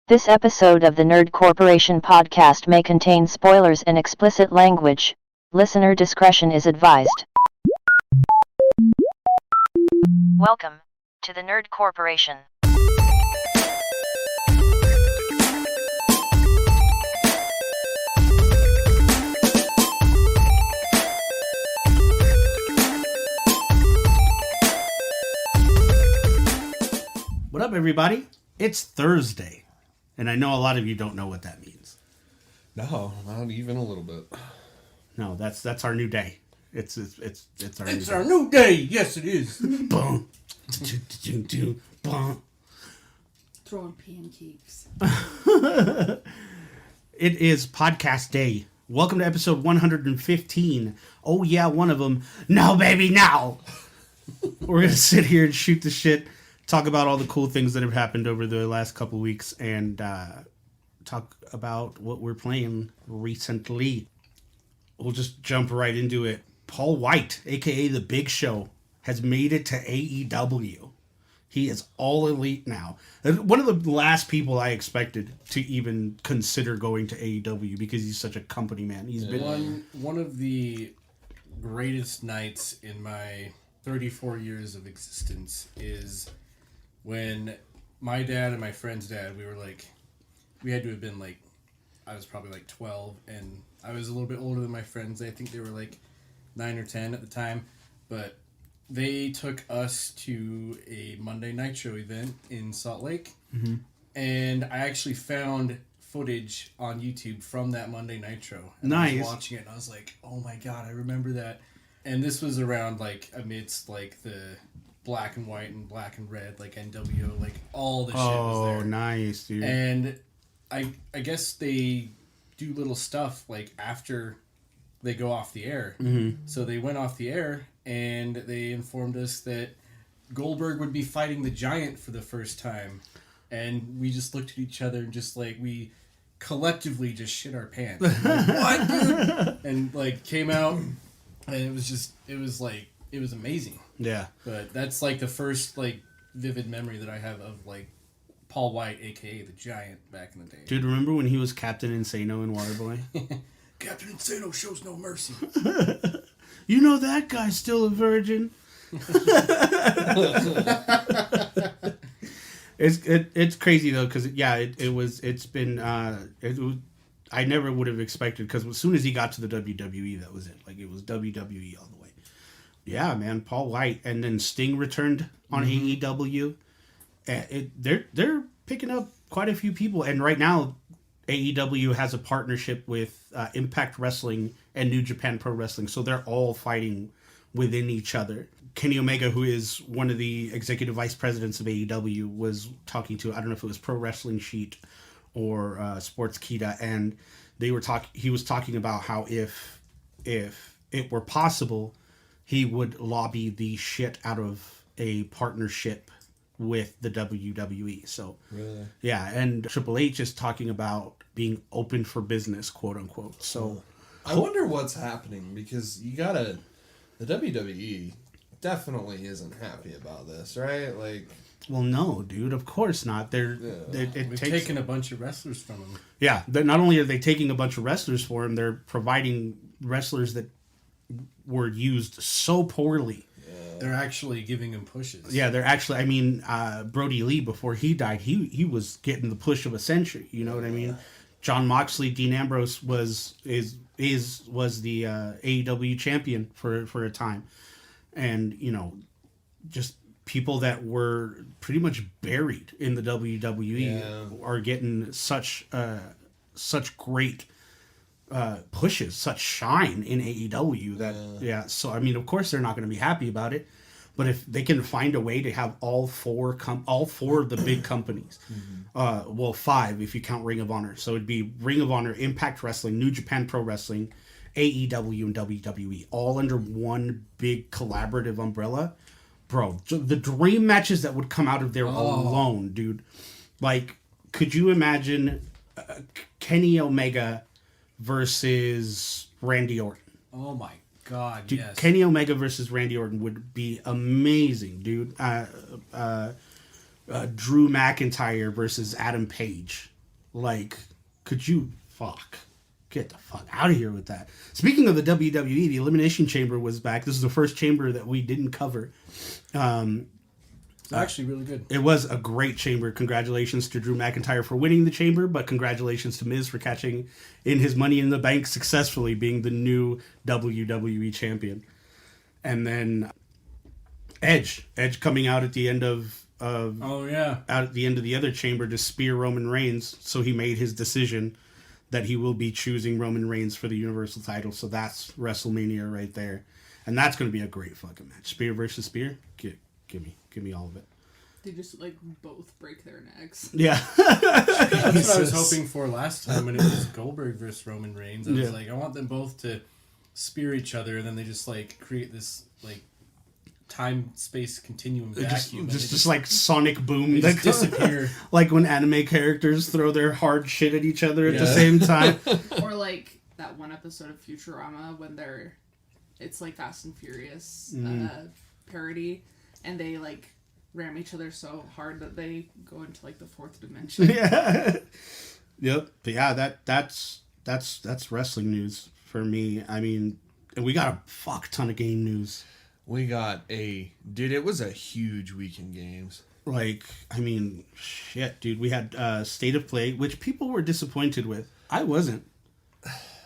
This episode of the Nerd Corporation podcast may contain spoilers and explicit language. Listener discretion is advised. Welcome to the Nerd Corporation. What up, everybody? It's Thursday. And I know a lot of you don't know what that means. No, not even a little bit. No, that's our new day. It's our new day. Yes, it is. Boom. Boom. Throwing pancakes. It is podcast day. Welcome to episode 115. Oh yeah, one of them. No, baby, now. We're gonna sit here and shoot the shit. Talk about all the cool things that have happened over the last couple of weeks and talk about what we're playing recently. We'll just jump right into it. Paul White, a.k.a. The Big Show, has made it to AEW. He is all elite now. One of the last people I expected to even consider going to AEW because he's such a company man. He's been one of the greatest nights in my 34 years of existence is when my dad and my friend's dad, we had to have been I was probably 12, and I was a little bit older than my friends. I think they were 9 or 10 at the time, but they took us to a Monday Nitro event in Salt Lake, and I actually found footage on YouTube from that Monday Nitro. And nice. I was watching it, and I was like, oh my god, I remember that. And this was around, amidst, the black and white and black and red, NWO, all the shit was there. Oh, nice, dude. And I guess they do little stuff, after they go off the air. Mm-hmm. So they went off the air, and they informed us that Goldberg would be fighting the Giant for the first time. And we just looked at each other and just, we collectively just shit our pants. What, dude? And, came out, and it was amazing. Yeah. But that's, the first, vivid memory that I have of, Paul White, a.k.a. the Giant, back in the day. Dude, remember when he was Captain Insano in Waterboy? Captain Insano shows no mercy. You know that guy's still a virgin? It's crazy, though, because, I never would have expected, because as soon as he got to the WWE, that was it. It was WWE all the way. Yeah, man, Paul White, and then Sting returned on AEW. They're picking up quite a few people, and right now AEW has a partnership with Impact Wrestling and New Japan Pro Wrestling, so they're all fighting within each other. Kenny Omega, who is one of the executive vice presidents of AEW, was talking to, I don't know if it was Pro Wrestling Sheet or Sports Kita, and he was talking about how if it were possible, he would lobby the shit out of a partnership with the WWE. So, really? Yeah, and Triple H is talking about being open for business, quote unquote. So, I wonder what's happening, because the WWE definitely isn't happy about this, right? Well, no, dude, of course not. We've taken a bunch of wrestlers from them. Yeah, not only are they taking a bunch of wrestlers for him, they're providing wrestlers that were used so poorly. They're actually giving him pushes. Yeah, they're actually. I mean, Brody Lee, before he died, he was getting the push of a century. You know what I mean? John Moxley, Dean Ambrose was the AEW champion for a time, and just people that were pretty much buried in the WWE are getting such great pushes, such shine in AEW that so I mean, of course they're not going to be happy about it, but if they can find a way to have all four of the big companies, 5 if you count Ring of Honor, so it'd be Ring of Honor, Impact Wrestling, New Japan Pro Wrestling, AEW, and WWE, all under one big collaborative umbrella, bro. The dream matches that would come out of there alone, dude. Could you imagine Kenny Omega versus Randy Orton? Oh my god, dude, yes. Kenny Omega versus Randy Orton would be amazing, dude. Drew McIntyre versus Adam Page Like, could you get the fuck out of here with that? Speaking of the WWE, the Elimination Chamber was back. This is the first chamber that we didn't cover. It's actually really good. It was a great chamber. Congratulations to Drew McIntyre for winning the chamber, but congratulations to Miz for catching in his Money in the Bank successfully, being the new WWE champion. And then Edge coming out at the end of out at the end of the other chamber to spear Roman Reigns. So he made his decision that he will be choosing Roman Reigns for the Universal title. So that's WrestleMania right there, and that's going to be a great fucking match. Spear versus spear. Give me all of it. They just like both break their necks. Yeah. That's what I was hoping for last time when it was Goldberg versus Roman Reigns. I was like, I want them both to spear each other, and then they just like create this like time-space continuum vacuum. Just like sonic boom. They just disappear. Like when anime characters throw their hard shit at each other at the same time. Or like that one episode of Futurama when it's like Fast and Furious parody, and they like ram each other so hard that they go into like the fourth dimension. Yeah. Yep. But yeah, that's wrestling news for me. I mean, and we got a fuck ton of game news. We got it was a huge week in games. Like, I mean, shit, dude. We had State of Play, which people were disappointed with. I wasn't.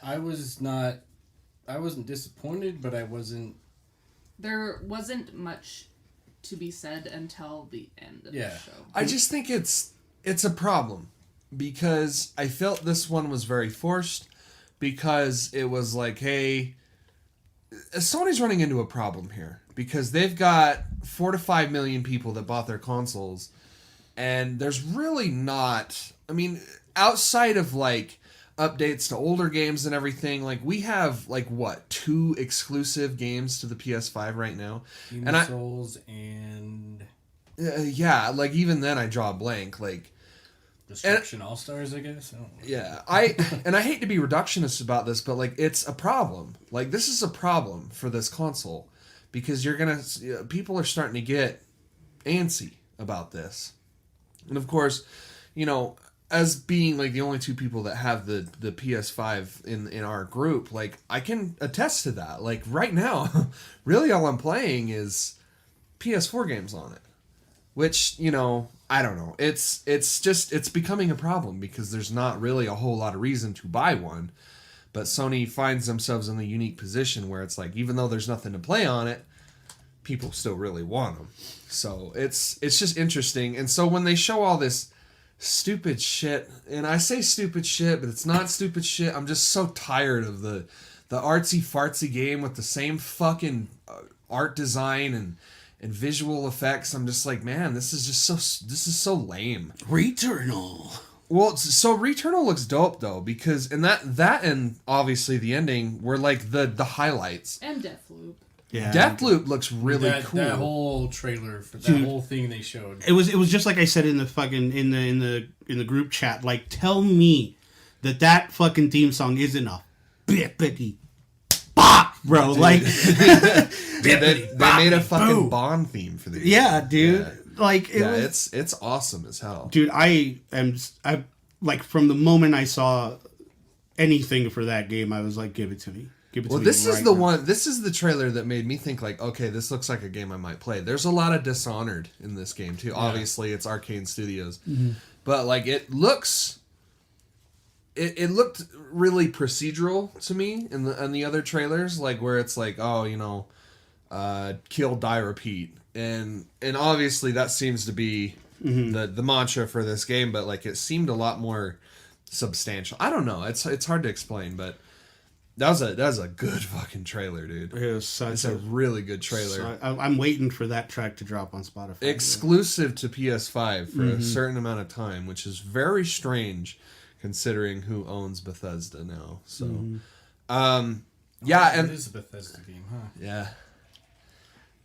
I wasn't disappointed, but I wasn't. There wasn't much to be said until the end of the show. I just think it's a problem because I felt this one was very forced because it was like, hey, Sony's running into a problem here because they've got 4 to 5 million people that bought their consoles, and there's really not, I mean, outside of like updates to older games and everything, like we have like 2 exclusive games to the PS5 right now, Demon Souls and like even then I draw a blank, like Destruction All Stars, I guess. I hate to be reductionist about this, but like it's a problem. Like this is a problem for this console because people are starting to get antsy about this, and of course, as being like the only 2 people that have the PS5 in our group, like I can attest to that. Like right now, really all I'm playing is PS4 games on it, which I don't know. It's becoming a problem because there's not really a whole lot of reason to buy one, but Sony finds themselves in the unique position where it's like even though there's nothing to play on it, people still really want them. So it's just interesting. And so when they show all this stupid shit, and I say stupid shit, but it's not stupid shit. I'm just so tired of the artsy fartsy game with the same fucking art design and visual effects. I'm just like, man, this is so lame. Returnal. Well, so Returnal looks dope though because and that and obviously the ending were like the highlights. And Deathloop. Yeah, Deathloop looks really cool. That whole trailer for that whole thing they showed. It was just like I said in the fucking in the group chat. Like, tell me that fucking theme song isn't a bippity bop, bro. Dude. Like they made a fucking Bond theme for the game. Yeah, dude. Yeah. Like it's awesome as hell, dude. I like from the moment I saw anything for that game, I was like, give it to me. Well, this is the one. This is the trailer that made me think like, okay, this looks like a game I might play. There's a lot of Dishonored in this game too. Yeah. Obviously, it's Arcane Studios, but like it looks, it looked really procedural to me in the other trailers, like where it's like, oh, kill, die, repeat, and obviously that seems to be the mantra for this game. But like it seemed a lot more substantial. I don't know. It's hard to explain, but. That was a good fucking trailer, dude. It's a really good trailer. I'm waiting for that track to drop on Spotify. Exclusive to PS5 for a certain amount of time, which is very strange considering who owns Bethesda now. So, yeah, and it is a Bethesda game, huh? Yeah,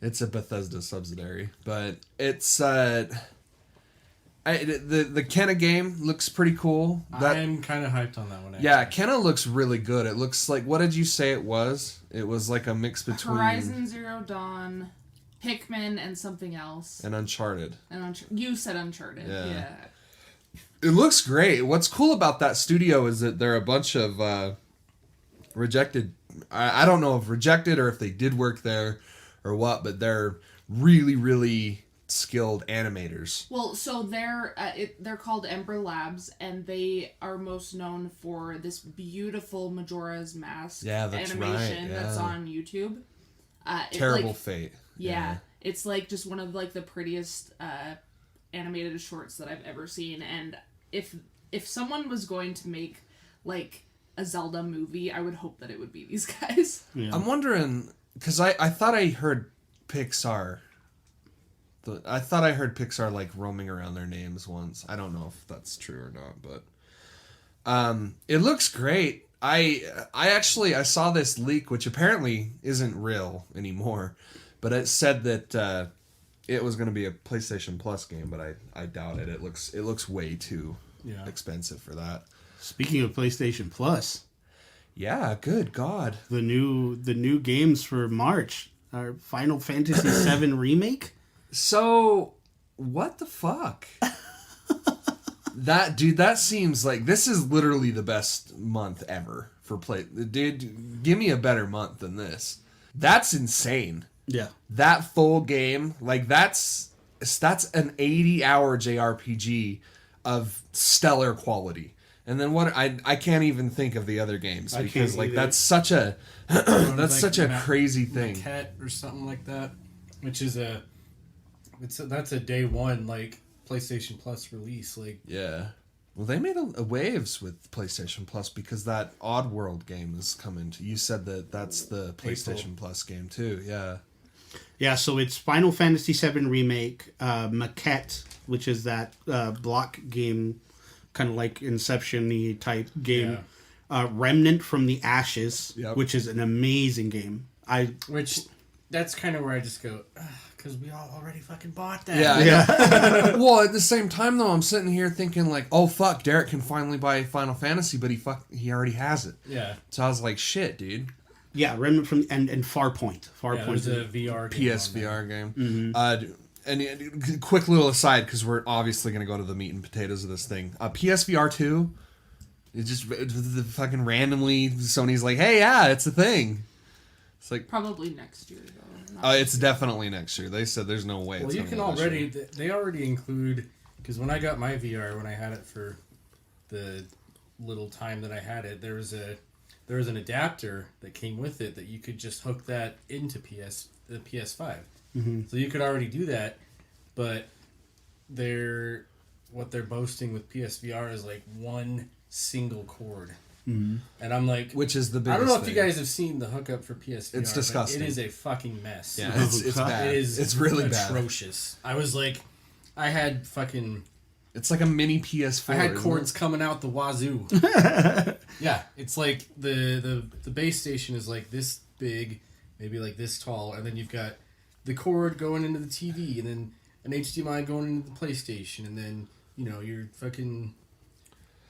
it's a Bethesda subsidiary, but it's the Kenna game looks pretty cool. I'm kind of hyped on that one. Actually. Yeah, Kenna looks really good. It looks like, what did you say it was? It was like a mix between Horizon Zero Dawn, Pikmin, and something else. And Uncharted. You said Uncharted. Yeah. It looks great. What's cool about that studio is that they're a bunch of rejected. I don't know if rejected or if they did work there or what, but they're really, really skilled animators. Well, so they're called Ember Labs, and they are most known for this beautiful Majora's Mask animation that's on YouTube. Terrible Fate. Yeah, it's like just one of like the prettiest animated shorts that I've ever seen. And if someone was going to make like a Zelda movie, I would hope that it would be these guys. Yeah. I'm wondering because I thought I heard Pixar. I thought I heard Pixar like roaming around their names once. I don't know if that's true or not, but it looks great. I saw this leak, which apparently isn't real anymore, but it said that it was going to be a PlayStation Plus game, but I doubt it. It looks way too expensive for that. Speaking of PlayStation Plus, yeah, good God, the new games for March are Final Fantasy VII Remake. So, what the fuck? That seems like this is literally the best month ever for play. Dude, give me a better month than this. That's insane. Yeah. That full game, like that's an 80-hour JRPG of stellar quality. And then what I can't even think of the other games because like that's such a such a crazy thing. Maquette or something like that, which is that's a day one like PlayStation Plus release. Like yeah, well they made a waves with PlayStation Plus because that Oddworld game is coming. You said that's the PlayStation Plus game too. Yeah. Yeah, so it's Final Fantasy VII Remake, Maquette, which is that block game, kind of like Inception-y type game. Yeah. Remnant from the Ashes, which is an amazing game. That's kind of where I just go, because we all already fucking bought that. Yeah. Well, at the same time, though, I'm sitting here thinking, like, oh, fuck, Derek can finally buy Final Fantasy, but he already has it. Yeah. So I was like, shit, dude. Yeah, Remnant from and Farpoint. Farpoint is a VR game. PSVR game. And quick little aside, because we're obviously going to go to the meat and potatoes of this thing. PSVR 2, it just fucking randomly, Sony's like, hey, yeah, it's a thing. It's like probably next year, though. It's definitely next year. They said there's no way. Well, you can already, they already include, because when I got my VR, when I had it for the little time that I had it, there was an adapter that came with it that you could just hook that into the PS5. Mm-hmm. So you could already do that, but what they're boasting with PSVR is like one single cord. Mm-hmm. And I'm like, which is the biggest I don't know if thing. you guys have seen the hookup for PSVR. It's disgusting. It is a fucking mess. Yeah, it's bad. It's really atrocious. I was like, I had fucking. It's like a mini PS4. I had cords coming out the wazoo. Yeah, it's like the base station is like this big, maybe like this tall, and then you've got the cord going into the TV, and then an HDMI going into the PlayStation, and then you're fucking.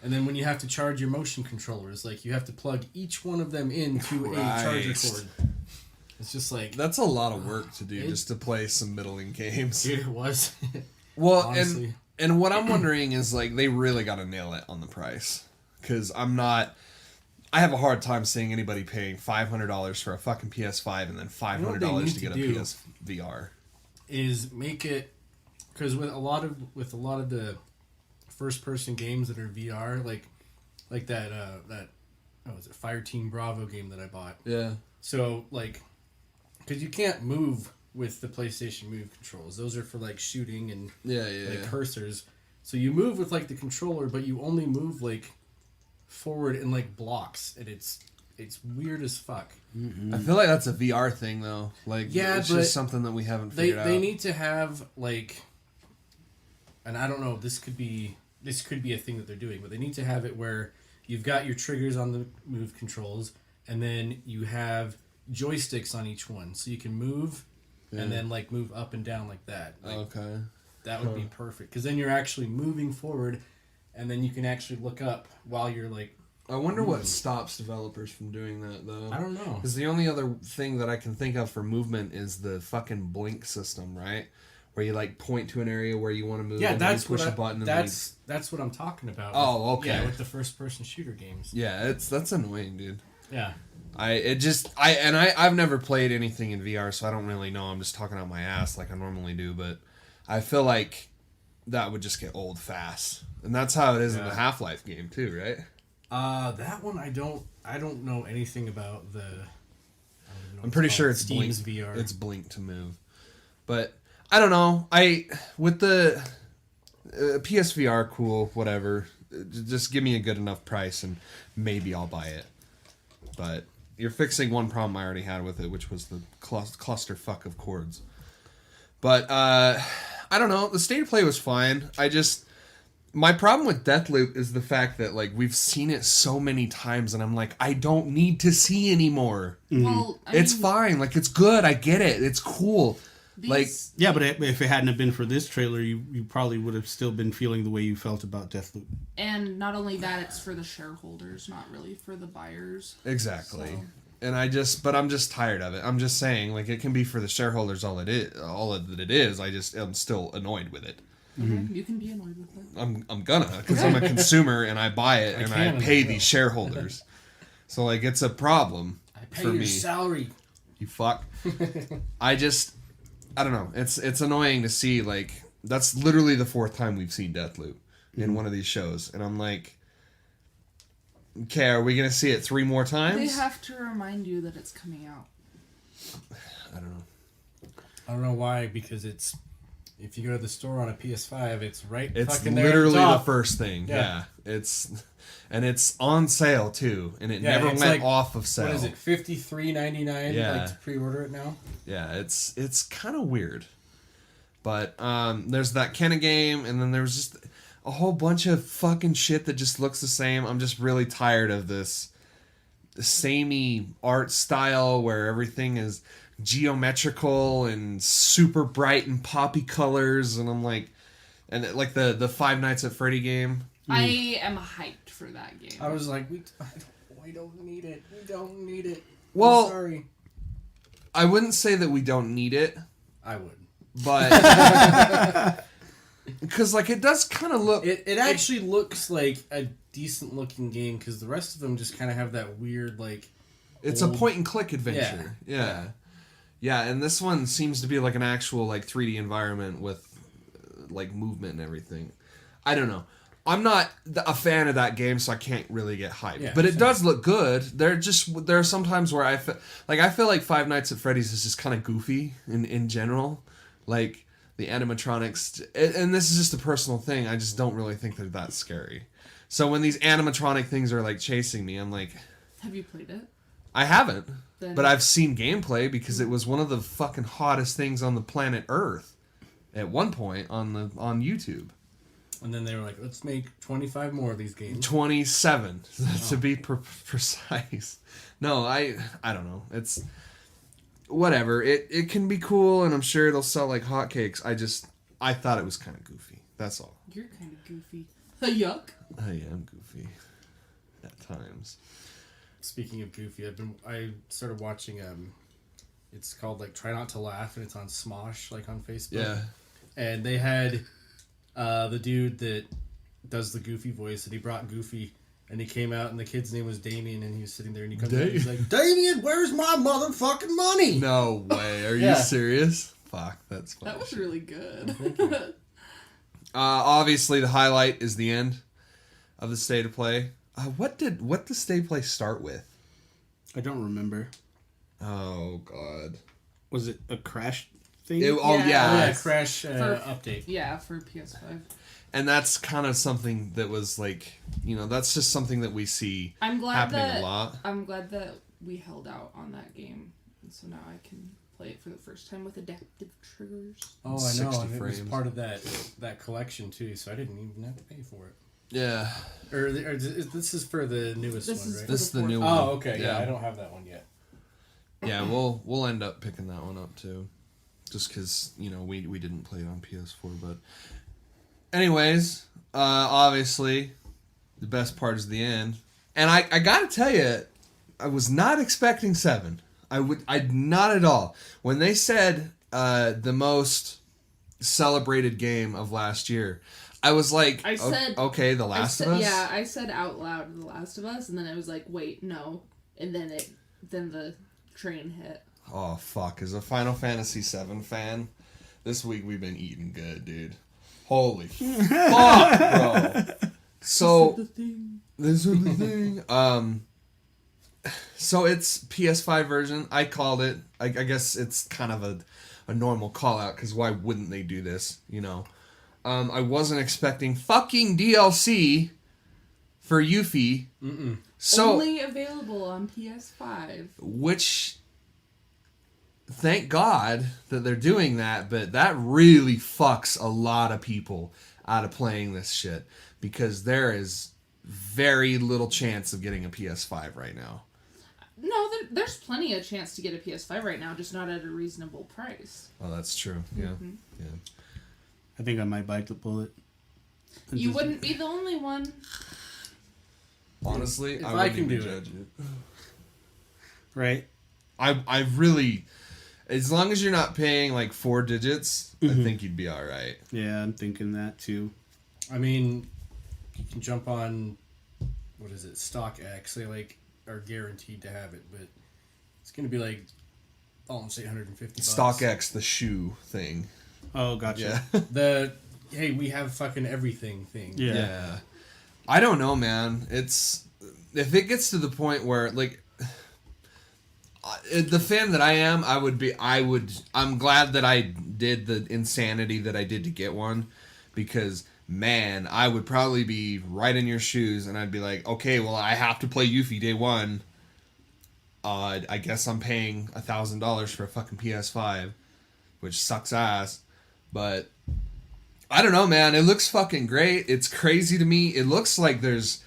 And then when you have to charge your motion controllers, like you have to plug each one of them into a charger cord. It's just like that's a lot of work to do just to play some middling games. Dude, it was. Well, honestly. And what I'm wondering is like they really got to nail it on the price because I have a hard time seeing anybody paying $500 for a fucking PS5 and then $500 to get a PSVR. Is make it because with a lot of the first person games that are VR, like that was it Fireteam Bravo game that I bought. Yeah. So like, because you can't move with the PlayStation Move controls. Those are for like shooting and cursors. So you move with like the controller, but you only move like forward in like blocks, and it's weird as fuck. Mm-hmm. I feel like that's a VR thing though. Like it's just something that we haven't figured out. They need to have like, and I don't know. This could be a thing that they're doing, but they need to have it where you've got your triggers on the Move controls, and then you have joysticks on each one, so you can move. Yeah. And then like move up and down like that. Like, okay. That would be perfect because then you're actually moving forward, and then you can actually look up while you're like. I wonder what stops developers from doing that though. I don't know. Because the only other thing that I can think of for movement is the fucking blink system, right? where you like point to an area where you want to move. Yeah, and that's you push a button. And that's what I'm talking about. Oh, okay. Yeah, with the first person shooter games. Yeah, that's annoying, dude. Yeah. I've never played anything in VR, so I don't really know. I'm just talking out my ass like I normally do, but I feel like that would just get old fast, and that's how it is in the Half-Life game too, right? That one I don't know anything about the. I'm pretty sure it's Steam's blink, VR. It's blink to move, but I don't know. With the PSVR, cool, whatever. Just give me a good enough price, and maybe I'll buy it. But you're fixing one problem I already had with it, which was the clusterfuck of chords. But I don't know. The state of play was fine. My problem with Deathloop is the fact that like we've seen it so many times, and I'm like, I don't need to see anymore. Well, It's fine. Like, it's good. I get it. It's cool. Yeah, but if it hadn't have been for this trailer, you probably would have still been feeling the way you felt about Deathloop. And not only that, it's for the shareholders, not really for the buyers. Exactly. So. And I'm just tired of it. I'm just saying, like, it can be for the shareholders all that it is. I'm still annoyed with it. Okay, you can be annoyed with it. I'm gonna, because I'm a consumer and I buy it and I pay these shareholders. So like, it's a problem. I pay for your me. salary. You fuck. I don't know. It's annoying to see, like, that's literally the fourth time we've seen Deathloop in one of these shows, and I'm like, okay, are we gonna see it 3 more times? They have to remind you that it's coming out. I don't know. I don't know why, because it's if you go to the store on a PS5, it's It's fucking there literally at the the top. first thing. Yeah. It's on sale too, and it never it's went like, off of sale. What is it, $53.99? Yeah. Like to pre-order it now. Yeah, it's kind of weird. But there's that kind of game, and then there's just a whole bunch of fucking shit that just looks the same. I'm just really tired of this samey art style where everything is geometrical and super bright and poppy colors, and I'm like, and like the Five Nights at Freddy game. I am hyped for that game. I was like, we don't need it. We don't need it. Well, I'm sorry. I wouldn't say that we don't need it, I would. but because like it does kind of look. It actually looks like a decent looking game, because the rest of them just kind of have that weird like. It's a point and click adventure. Yeah, and this one seems to be like an actual like 3D environment with like movement and everything. I don't know. I'm not a fan of that game, so I can't really get hyped. Yeah, but it does look good. There are some times where I feel like Five Nights at Freddy's is just kind of goofy in general. Like the animatronics, and this is just a personal thing. I just don't really think they're that scary. So when these animatronic things are like chasing me, I'm like, have you played it? I haven't, Then- but I've seen gameplay because it was one of the fucking hottest things on the planet Earth at one point on YouTube. And then they were like, let's make 25 more of these games. 27 to be precise. No, I don't know. It's whatever. It can be cool, and I'm sure it'll sell like hotcakes. I thought it was kind of goofy. That's all. You're kind of goofy. Yuck. I am goofy at times. Speaking of goofy, I started watching it's called like Try Not to Laugh, and it's on Smosh, like on Facebook. Yeah. And they had the dude that does the Goofy voice, and he brought Goofy, and he came out, and the kid's name was Damien, and he was sitting there, and he comes out, and he's like, Damien, where's my motherfucking money? No way. Are you Yeah. serious? Fuck, that's funny. That was really good. Obviously, the highlight is the end of the state of play. What did the state of play start with? I don't remember. Oh God. Was it a crash thing? Yeah. Crash update. Yeah, for PS5. And that's kind of something that was like, that's just something that we see happening a lot. I'm glad that we held out on that game, and so now I can play it for the first time with adaptive triggers. Oh, I know. 60 And it was frames. part of that collection too, so I didn't even have to pay for it. Yeah. Or this is for the newest This one, is right? This is the new one. Oh, okay. Yeah. Yeah, I don't have that one yet. Yeah, we'll end up picking that one up too, just because we didn't play it on PS4. But anyways, obviously, the best part is the end, and I gotta tell you, I was not expecting 7. I not at all. When they said the most celebrated game of last year. I was like, I said, okay, The Last of Us? Yeah, I said out loud The Last of Us, and then I was like, wait, no. And then the train hit. Oh, fuck. As a Final Fantasy VII fan, this week we've been eating good, dude. Holy fuck, bro. So, this is the thing. So it's PS5 version. I called it. I guess it's kind of a normal call out, because why wouldn't they do this, you know? I wasn't expecting fucking DLC for Yuffie. So, only available on PS5. Which, thank God that they're doing that, but that really fucks a lot of people out of playing this shit, because there is very little chance of getting a PS5 right now. No, there's plenty of chance to get a PS5 right now, just not at a reasonable price. Oh, that's true. Yeah. Yeah. I think I might bite the bullet. You wouldn't be the only one. Honestly, If I I wouldn't can even do judge it. Right? I really, as long as you're not paying like 4 digits, I think you'd be all right. Yeah, I'm thinking that too. I mean, you can jump on, what is it, StockX. They like are guaranteed to have it, but it's gonna be like almost $850. StockX, the shoe thing. Oh, gotcha. Yeah. Hey, we have fucking everything thing. Yeah. I don't know, man. It's, if it gets to the point where, like, the fan that I am, I'm glad that I did the insanity that I did to get one, because, man, I would probably be right in your shoes, and I'd be like, okay, well, I have to play Yuffie day one. I guess I'm paying $1,000 for a fucking PS5, which sucks ass. But I don't know, man. It looks fucking great. It's crazy to me. It looks like there's...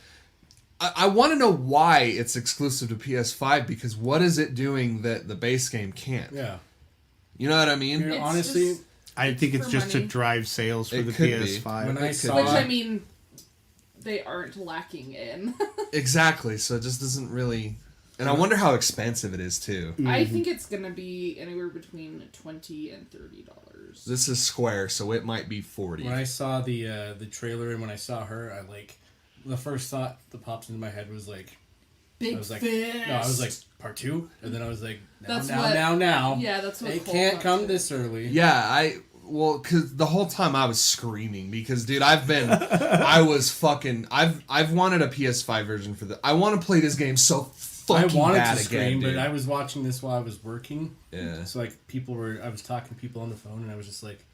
I want to know why it's exclusive to PS5, because what is it doing that the base game can't? Yeah. You know what I mean? It's honestly... just- I think it's for just money. to drive sales for It the could be. PS5. When I It saw... could Which, I mean, they aren't lacking in. Exactly. So it just doesn't really... And I wonder how expensive it is, too. I think it's going to be anywhere between $20 and $30. This is Square, so it might be 40. When I saw the trailer and when I saw her, I like... The first thought that popped into my head was like... Big I was like, fist. no, I was like, part 2? And then I was like, now. Yeah, that's what It Cole can't thought come too. this early. Yeah, well, because the whole time I was screaming, because, dude, I've wanted a PS5 version for I want to play this game so fucking I wanted bad to scream, again, dude. but I was watching this while I was working. Yeah. So, like, I was talking to people on the phone, and I was just like...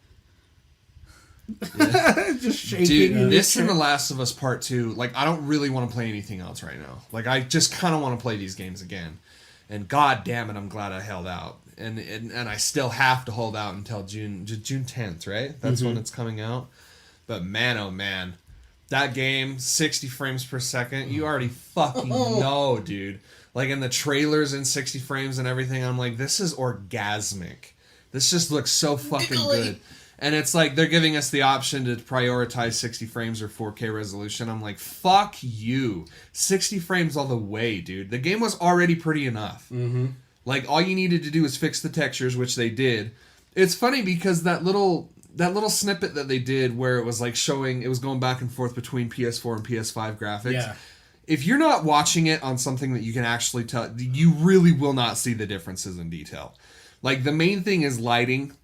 Just shaking. Dude, this and The Last of Us Part 2, like, I don't really want to play anything else right now. Like, I just kind of want to play these games again. And god damn it, I'm glad I held out. And I still have to hold out until June 10th, right? That's when it's coming out. But man, oh man. That game, 60 frames per second, you already fucking know, dude. Like, in the trailers in 60 frames and everything, I'm like, this is orgasmic. This just looks so fucking good. And it's like, they're giving us the option to prioritize 60 frames or 4K resolution. I'm like, fuck you. 60 frames all the way, dude. The game was already pretty enough. Mm-hmm. Like, all you needed to do was fix the textures, which they did. It's funny because that little snippet that they did where it was like showing, it was going back and forth between PS4 and PS5 graphics. Yeah. If you're not watching it on something that you can actually tell, you really will not see the differences in detail. Like, the main thing is lighting.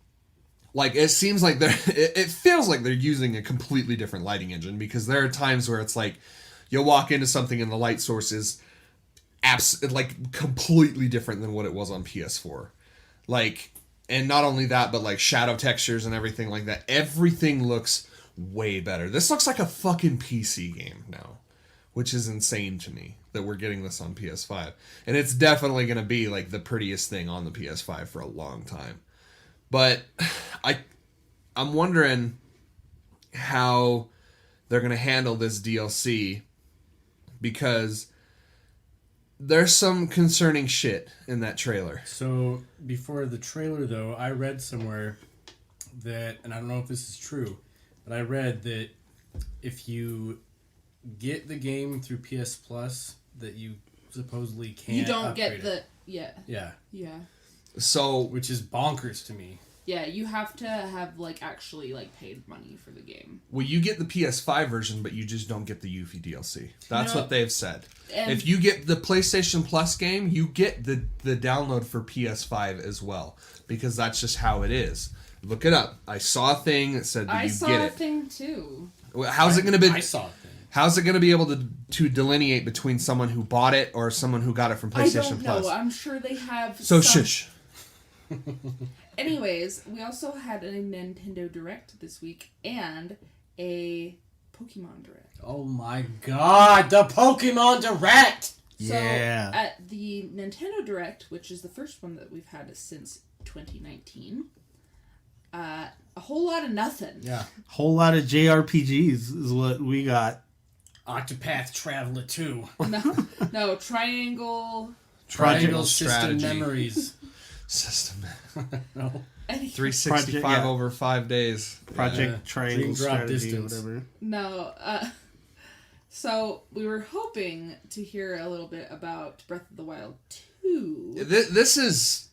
Like, it seems like it feels like they're using a completely different lighting engine, because there are times where it's like, you'll walk into something and the light source is like completely different than what it was on PS4. Like, and not only that, but like shadow textures and everything like that. Everything looks way better. This looks like a fucking PC game now, which is insane to me that we're getting this on PS5. And it's definitely going to be like the prettiest thing on the PS5 for a long time. But I'm wondering how they're going to handle this DLC, because there's some concerning shit in that trailer. So, before the trailer, though, I read somewhere that, and I don't know if this is true, but I read that if you get the game through PS Plus, that you supposedly can't You don't upgrade get the... it. Yeah. Yeah. Yeah. So, Which is bonkers to me. Yeah, you have to have like actually like paid money for the game. Well, you get the PS5 version, but you just don't get the Yuffie DLC. That's what they've said. And if you get the PlayStation Plus game, you get the download for PS5 as well, because that's just how it is. Look it up. I saw a thing that said that you get it. I saw a thing too. How's it going to be? I saw a thing. How's it going to be able to delineate between someone who bought it or someone who got it from PlayStation I don't know. Plus? I'm sure they have. So shush. Anyways, we also had a Nintendo Direct this week and a Pokemon Direct. Oh my god, the Pokemon Direct! So Yeah. at the Nintendo Direct, which is the first one that we've had since 2019, a whole lot of nothing. Yeah. Whole lot of JRPGs is what we got. Octopath Traveler 2. No, Triangle Triangle Strategy. System Memories. System. No. 365 Project, yeah. over 5 days. Project Yeah. Triangle Dream Drop Strategy, Distance. whatever. No, so we were hoping to hear a little bit about Breath of the Wild 2. This is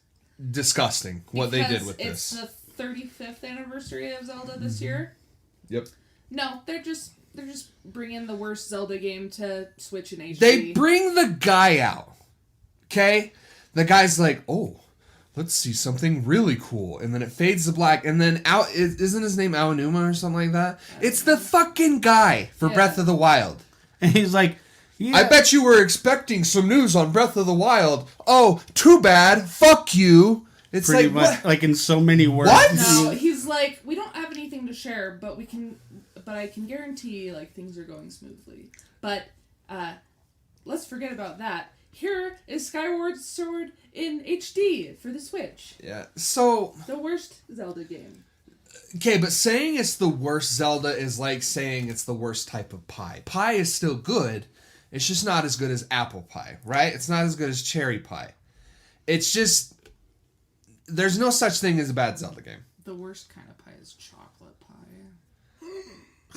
disgusting what they did with it's this. the 35th anniversary of Zelda this year. Yep. No, they're just bringing the worst Zelda game to Switch and HD. They bring the guy out. Okay? The guy's like, oh, let's see something really cool. And then it fades to black. And then isn't his name Aonuma or something like that? It's the fucking guy for Breath of the Wild. And he's like, yeah. I bet you were expecting some news on Breath of the Wild. Oh, too bad. Fuck you. It's pretty like, much, what? like in so many words. What? No, he's like, we don't have anything to share, but I can guarantee like things are going smoothly. But let's forget about that. Here is Skyward Sword in HD for the Switch. Yeah. So, The worst Zelda game. okay, but saying it's the worst Zelda is like saying it's the worst type of pie. Pie is still good. It's just not as good as apple pie, right? It's not as good as cherry pie. It's just, there's no such thing as a bad Zelda game. The worst kind of pie is chocolate pie.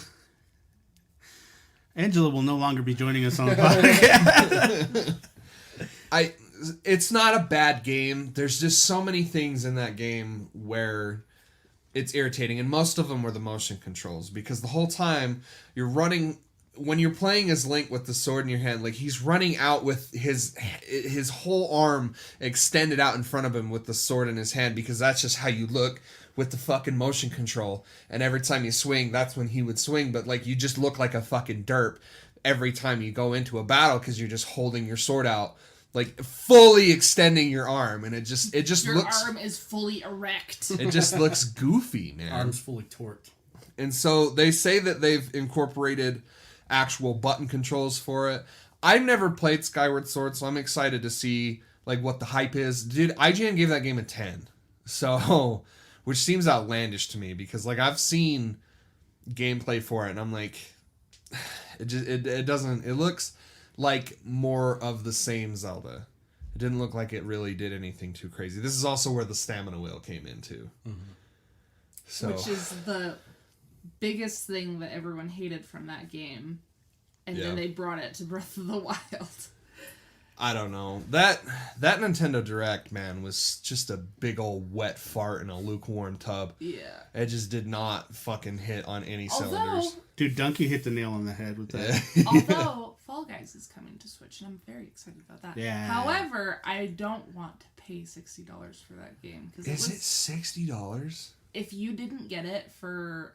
Angela will no longer be joining us on the podcast. It's not a bad game. There's just so many things in that game where it's irritating, and most of them were the motion controls, because the whole time you're running, when you're playing as Link with the sword in your hand, like he's running out with his whole arm extended out in front of him with the sword in his hand, because that's just how you look with the fucking motion control. And every time you swing, that's when he would swing, but like you just look like a fucking derp every time you go into a battle, because you're just holding your sword out, like fully extending your arm, and it just Your looks, arm is fully erect. it just looks goofy, man. Arms fully torqued. And so they say that they've incorporated actual button controls for it. I've never played Skyward Sword, so I'm excited to see like what the hype is. Dude, IGN gave that game a 10. So, which seems outlandish to me, because like I've seen gameplay for it and I'm like, it doesn't, it looks like more of the same Zelda. It didn't look like it really did anything too crazy. This is also where the stamina wheel came into. Mm-hmm. So, Which is the biggest thing that everyone hated from that game. And then they brought it to Breath of the Wild. I don't know. That Nintendo Direct, man, was just a big old wet fart in a lukewarm tub. Yeah. It just did not fucking hit on any Although, cylinders. Dude, Donkey hit the nail on the head with that. although Fall Guys is coming to Switch, and I'm very excited about that. Yeah. However, I don't want to pay $60 for that game. Is it $60? If you didn't get it for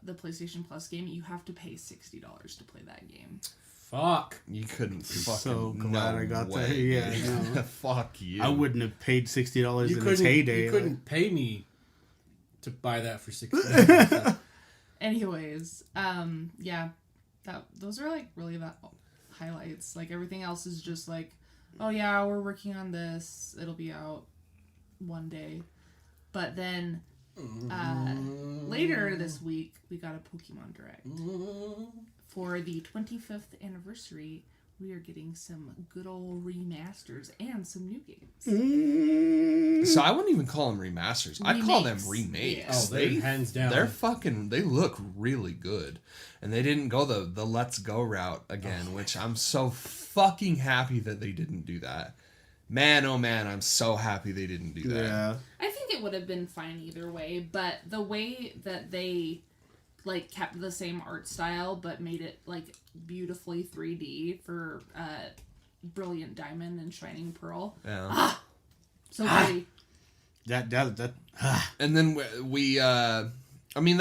the PlayStation Plus game, you have to pay $60 to play that game. Fuck. You couldn't fucking. So glad I got that. way, Yeah, dude. no. Fuck you. I wouldn't have paid $60 You in its heyday. You couldn't pay me to buy that for $60. Anyways, yeah, those are like really the highlights. Like everything else is just like, oh yeah, we're working on this. It'll be out one day. But then later this week, we got a Pokemon Direct. For the 25th anniversary, we are getting some good old remasters and some new games. So I wouldn't even call them remasters. I'd call them Remakes. remakes. Oh, they're hands down. They're fucking. They look really good, and they didn't go the Let's Go route again, which I'm so fucking happy that they didn't do that. Man, oh man, I'm so happy they didn't do that. Yeah. I think it would have been fine either way, but the way that they like kept the same art style but made it like beautifully 3D for Brilliant Diamond and Shining Pearl. Yeah. So pretty. And then we I mean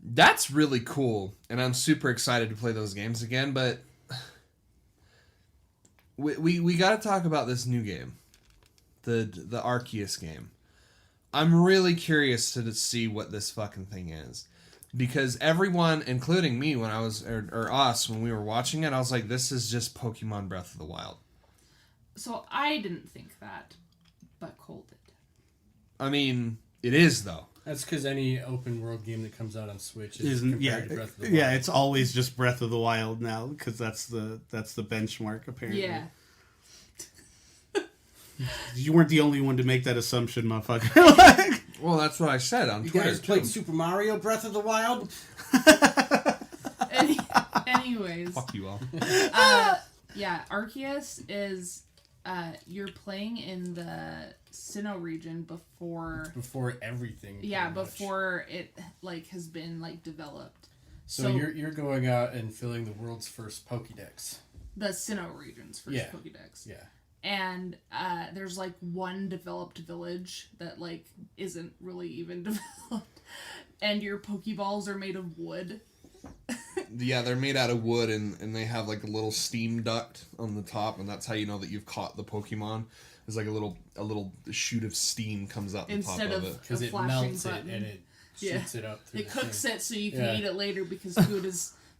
that's really cool, and I'm super excited to play those games again, but we got to talk about this new game. The Arceus game. I'm really curious to see what this fucking thing is. Because everyone, including me when I was, or us, when we were watching it, I was like, this is just Pokemon Breath of the Wild. So I didn't think that, but Cole did. I mean, it is, though. That's because any open world game that comes out on Switch is compared to Breath of the Wild. Yeah, it's always just Breath of the Wild now, because that's the benchmark, apparently. Yeah. You weren't the only one to make that assumption, motherfucker. Well, that's what I said on Twitter. You guys played Super Mario Breath of the Wild? Anyways. Fuck you all. Yeah, Arceus is you're playing in the Sinnoh region before everything. Yeah, before it like has been like developed. So you're going out and filling the world's first Pokédex. The Sinnoh region's first Pokédex. Yeah. And there's like one developed village that like isn't really even developed, and your Pokeballs are made of wood. Yeah, they're made out of wood, and they have like a little steam duct on the top, and that's how you know that you've caught the Pokemon. There's like a little shoot of steam comes out the top of it. Because it melts it and it shoots it up. It cooks it so you can eat it later, because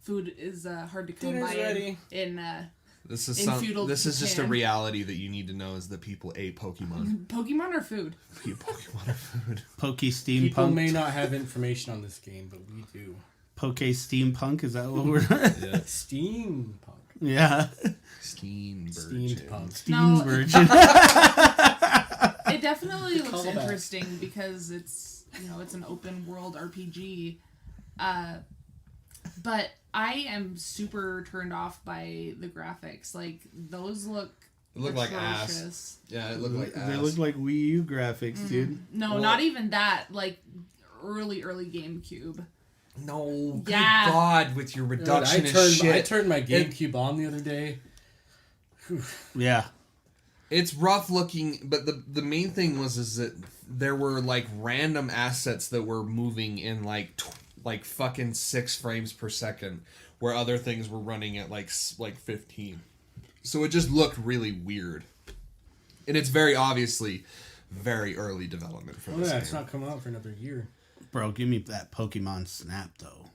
food is hard to come by ready. in This is feudal just a Japan. reality that you need to know, is that people ate Pokemon. Pokemon are food. Pokemon are food. Poke Steampunk. People may not have information on this game, but we do. Poke Steampunk, is that what we're... Yeah. Steampunk. Yeah. Steam Steampunk. Steam No. Virgin. It definitely looks Call back. interesting because it's an open world RPG. But I am super turned off by the graphics. Like, those look like ass. atrocious. Yeah, it looked like ass. They look like Wii U graphics, dude. No, Well- not even that. Like, early GameCube. No, good Yeah. God, with your reductionist shit. I turned my GameCube on the other day. Yeah. It's rough looking, but the main thing is that there were like random assets that were moving in like fucking 6 frames per second, where other things were running at like 15. So it just looked really weird, and it's very obviously very early development for this game. It's not coming out for another year. Bro, give me that Pokemon Snap, though.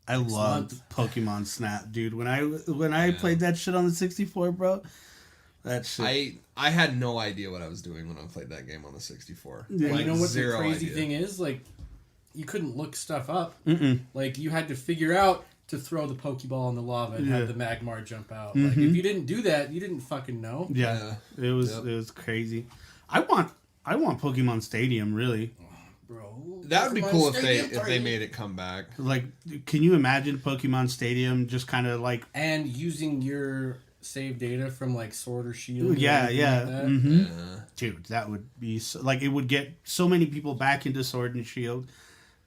I loved Pokemon Snap, dude. When I played that shit on the 64, bro, that shit... I had no idea what I was doing when I played that game on the 64. Yeah. Like, you know what the zero crazy idea. thing is? Like, you couldn't look stuff up. Mm-mm. Like, you had to figure out to throw the Pokeball in the lava and have the Magmar jump out. Mm-hmm. Like, if you didn't do that, you didn't fucking know. Yeah, it was crazy. I want Pokemon Stadium, really. Bro. That would be Pokemon cool if Stadium they 3. made it come back. Like, can you imagine Pokemon Stadium just kind of like... And using your save data from, like, Sword or Shield. Yeah, or yeah. like that. Mm-hmm. Yeah. Dude, that would be... like, it would get so many people back into Sword and Shield.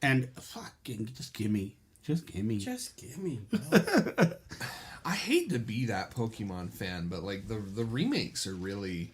And fucking, just gimme. Just give me, bro. I hate to be that Pokemon fan, but like the remakes are really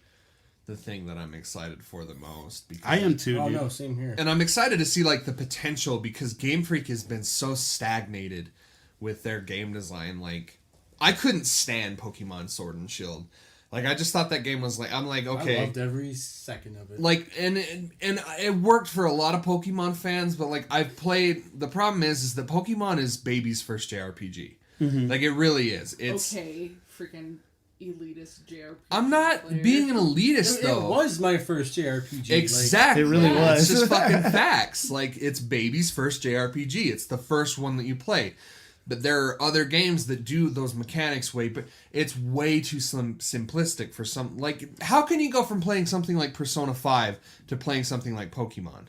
the thing that I'm excited for the most. Because, I am too, Oh, dude. no, same here. and I'm excited to see like the potential, because Game Freak has been so stagnated with their game design. Like, I couldn't stand Pokemon Sword and Shield. Like, I just thought that game was like, I'm like, okay. I loved every second of it. Like, and it worked for a lot of Pokemon fans, but like, I've played, the problem is that Pokemon is baby's first JRPG. Mm-hmm. Like, it really is. It's Okay, freaking elitist JRPG. I'm not player. being an elitist, It though. was my first JRPG. Exactly. It really It's was. just fucking facts. Like, it's baby's first JRPG. It's the first one that you play. But there are other games that do those mechanics but it's way too simplistic for some... Like, how can you go from playing something like Persona 5 to playing something like Pokemon?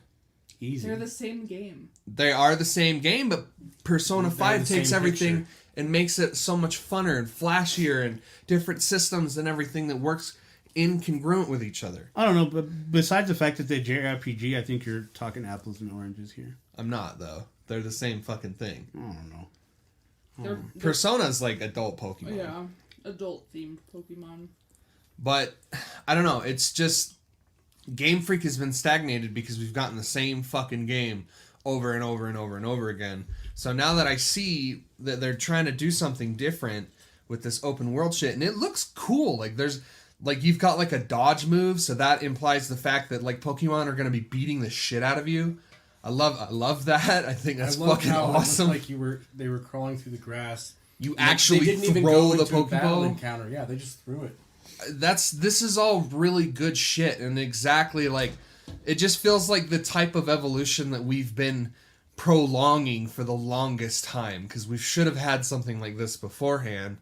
Easy. They're the same game. They are the same game, but Persona They're 5 the takes same everything picture. and makes it so much funner and flashier and different systems and everything that works. incongruent with each other. I don't know, but besides the fact that they're JRPG, I think you're talking apples and oranges here. I'm not, though. They're the same fucking thing. I don't know. They're Persona's like adult Pokemon. yeah, adult themed Pokemon. But I don't know. It's just Game Freak has been stagnated because we've gotten the same fucking game over and over and over and over again. So now that I see that they're trying to do something different with this open world shit, and it looks cool. Like there's like you've got like a dodge move, so that implies the fact that like Pokemon are going to be beating the shit out of you. I love that. I think that's fucking awesome. Like they were crawling through the grass. You actually they didn't even throw go the into a battle Pokeball encounter. Yeah, they just threw it. This is all really good shit, and exactly like it just feels like the type of evolution that we've been prolonging for the longest time, because we should have had something like this beforehand.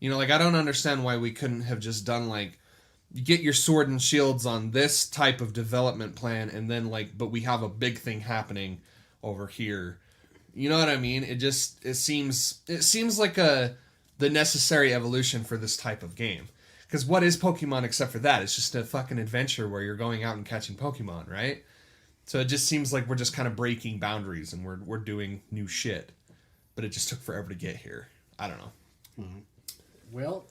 You know, like I don't understand why we couldn't have just done like you get your sword and shields on this type of development plan, and then like but we have a big thing happening over here. You know what I mean? It seems like the necessary evolution for this type of game. Because what is Pokemon except for that? It's just a fucking adventure where you're going out and catching Pokemon, right? So it just seems like we're just kind of breaking boundaries and we're doing new shit. But it just took forever to get here. I don't know. Mm-hmm. Well,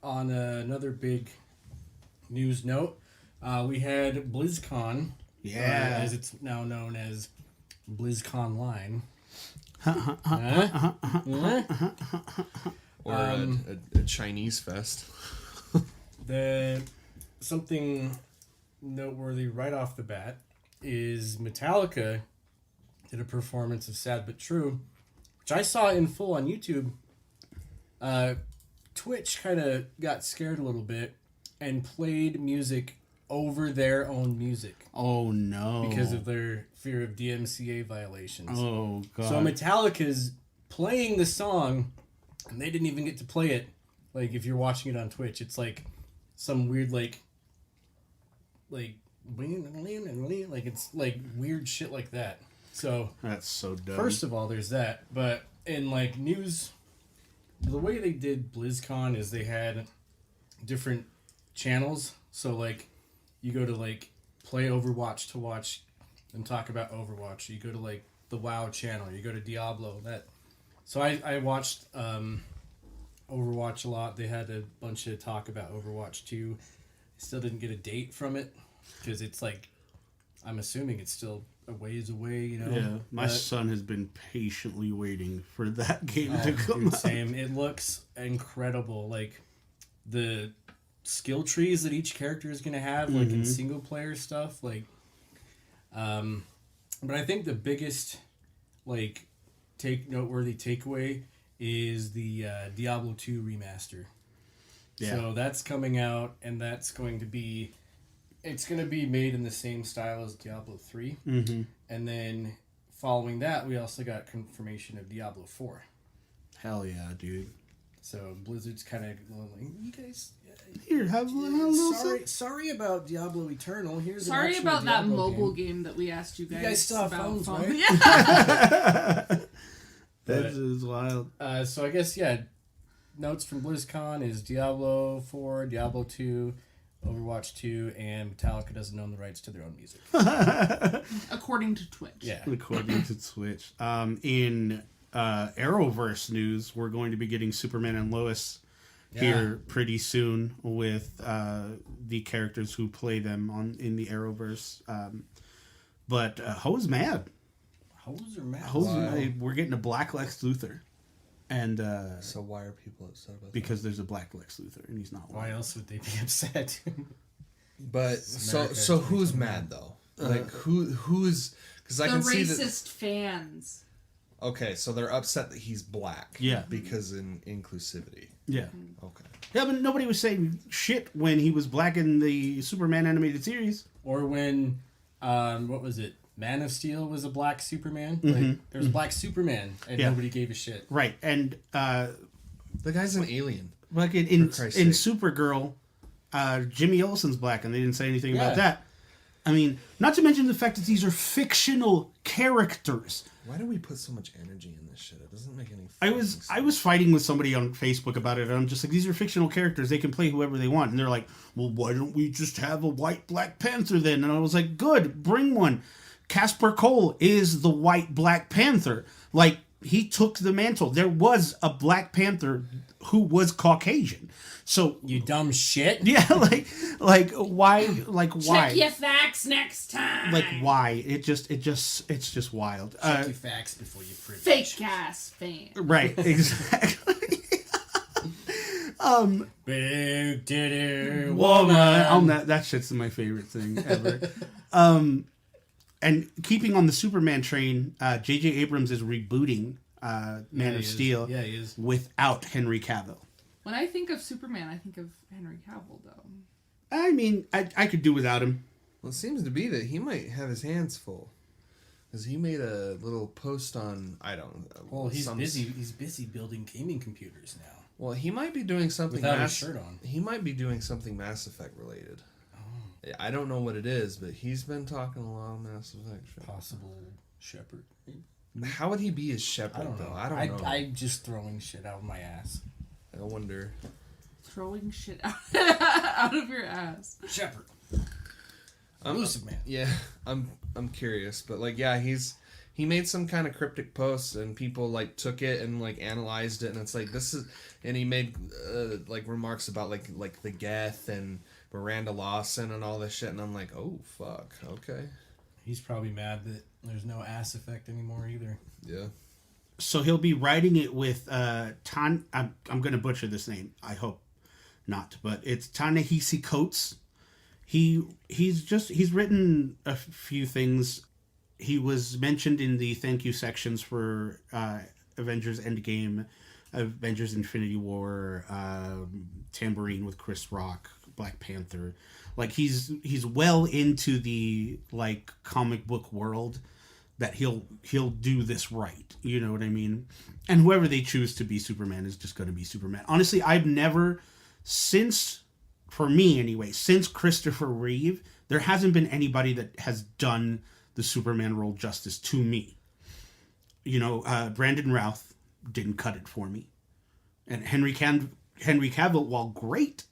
on another big news note, we had BlizzCon, as it's now known as BlizzConline. Or a Chinese fest. Something noteworthy right off the bat is Metallica did a performance of Sad But True, which I saw in full on YouTube. Twitch kind of got scared a little bit and played music over their own music. Oh no! Because of their fear of DMCA violations. Oh god! So Metallica's playing the song, and they didn't even get to play it. Like if you're watching it on Twitch, it's like some weird like it's like weird shit like that. So that's so dumb. First of all, there's that. But in like news, the way they did BlizzCon is they had different channels. So like you go to like play Overwatch to watch them talk about Overwatch. You go to like the WoW channel. You go to Diablo. So I watched Overwatch a lot. They had a bunch of talk about Overwatch 2. Still didn't get a date from it because it's like I'm assuming it's still a ways away, you know. Yeah, my son has been patiently waiting for that game to come out. Same. It looks incredible. Like the skill trees that each character is going to have, like in single player stuff. Like, but I think the biggest like noteworthy takeaway is the Diablo 2 remaster. Yeah. So that's coming out, and it's going to be made in the same style as Diablo 3. Mm-hmm. And then following that, we also got confirmation of Diablo 4. Hell yeah, dude. So Blizzard's kind of like, you guys... Here, have a little sorry about Diablo Eternal. Here's sorry an about Diablo that mobile game that we asked you guys. You guys still have about phones, right? Yeah. That is wild. So I guess, yeah, notes from BlizzCon is Diablo 4, Diablo 2, Overwatch 2, and Metallica doesn't own the rights to their own music. According to Twitch. Yeah. According to Twitch. In Arrowverse news, we're going to be getting Superman and Lois here pretty soon with the characters who play them in the Arrowverse. But Ho's mad. Hoes are mad. We're getting a black Lex Luthor. And so why are people upset about that? Because there's a black Lex Luthor and he's not white. Why else would they be upset? But so who's mad though? Like who's because I can see that the racist fans. Okay, so they're upset that he's black. Yeah. Because in inclusivity. Yeah. Okay. Yeah, but nobody was saying shit when he was black in the Superman animated series. Or when what was it? Man of Steel was a black Superman. Like, there's a black Superman, and nobody gave a shit. Right, and the guy's an alien. Like in Supergirl, Jimmy Olsen's black, and they didn't say anything about that. I mean, not to mention the fact that these are fictional characters. Why do we put so much energy in this shit? It doesn't make any sense. I was fighting with somebody on Facebook about it, and I'm just like, these are fictional characters. They can play whoever they want. And they're like, well, why don't we just have a white Black Panther then? And I was like, good, bring one. Casper Cole is the white Black Panther. Like, he took the mantle. There was a Black Panther who was Caucasian. So You dumb shit. yeah, why? Check your facts next time. Like why? It's just wild. Check your facts before you privilege. Fake ass fan. Right, exactly. Big titty Woman. woman. That shit's my favorite thing ever. And keeping on the Superman train, J.J. Abrams is rebooting Man of Steel Yeah, he is. without Henry Cavill. When I think of Superman, I think of Henry Cavill, though. I mean, I could do without him. Well, it seems to be that he might have his hands full. Because he made a little post on, I don't know. Well, he's busy. He's busy building gaming computers now. Well, he might be doing something Without his shirt on. He might be doing something Mass Effect related. I don't know what it is, but he's been talking a lot of Mass Effect shit. Possible Shepard. How would he be his Shepard, I don't know. though? I don't know. I'm just throwing shit out of my ass. I wonder. Throwing shit out of your ass. Shepard. Elusive man. Yeah, I'm curious, but like, yeah, he made some kind of cryptic post, and people like took it and like analyzed it, and it's like this is, and he made like remarks about like the Geth and Miranda Lawson and all this shit, and I'm like, oh fuck, okay, He's probably mad that there's no ass effect anymore either. yeah. So he'll be writing it with I'm going to butcher this name. I hope not, but it's Ta-Nehisi Coates. He's written a few things. He was mentioned in the thank you sections for Avengers Endgame, Avengers Infinity War, Tambourine with Chris Rock, Black Panther. Like he's well into the like comic book world that he'll do this right. You know what I mean? And whoever they choose to be Superman is just going to be Superman. Honestly, I've never for me anyway, since Christopher Reeve, there hasn't been anybody that has done the Superman role justice to me. You know, Brandon Routh didn't cut it for me. And Henry Cavill, while great,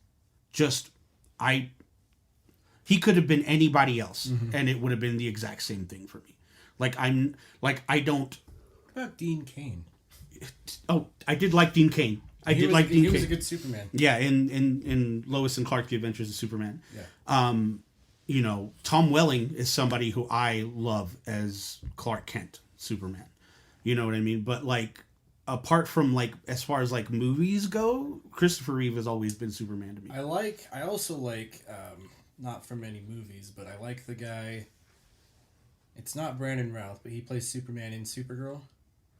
he could have been anybody else, and it would have been the exact same thing for me. I don't... What about Dean Cain? Oh, I did like Dean Cain. He was a good Superman. Yeah, in Lois and Clark: The Adventures of Superman. Yeah. You know, Tom Welling is somebody who I love as Clark Kent, Superman. You know what I mean? But like, apart from like, as far as like movies go, Christopher Reeve has always been Superman to me. I also like, not from any movies, but I like the guy. It's not Brandon Routh, but he plays Superman in Supergirl.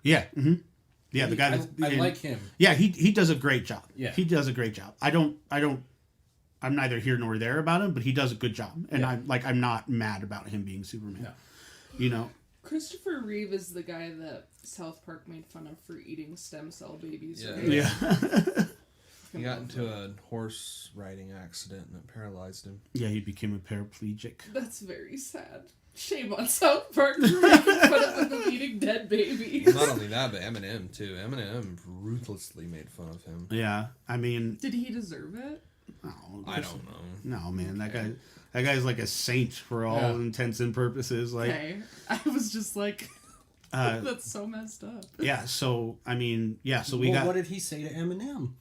Yeah. Mm-hmm. Yeah, the guy. I like him. Yeah, he does a great job. Yeah, he does a great job. I'm neither here nor there about him, but he does a good job, and I'm not mad about him being Superman. No. You know, Christopher Reeve is the guy that South Park made fun of for eating stem cell babies. Yeah. Right? Yeah. He got into a horse riding accident and it paralyzed him. Yeah, he became a paraplegic. That's very sad. Shame on South Park for making fun of them eating dead babies. Not only that, but Eminem too. Eminem ruthlessly made fun of him. Yeah, I mean, Did he deserve it? no, I don't know. No, man, that guy's like a saint for all intents and purposes. Like, Okay. I was just like, that's so messed up. yeah. So I mean, yeah. So what did he say to Eminem?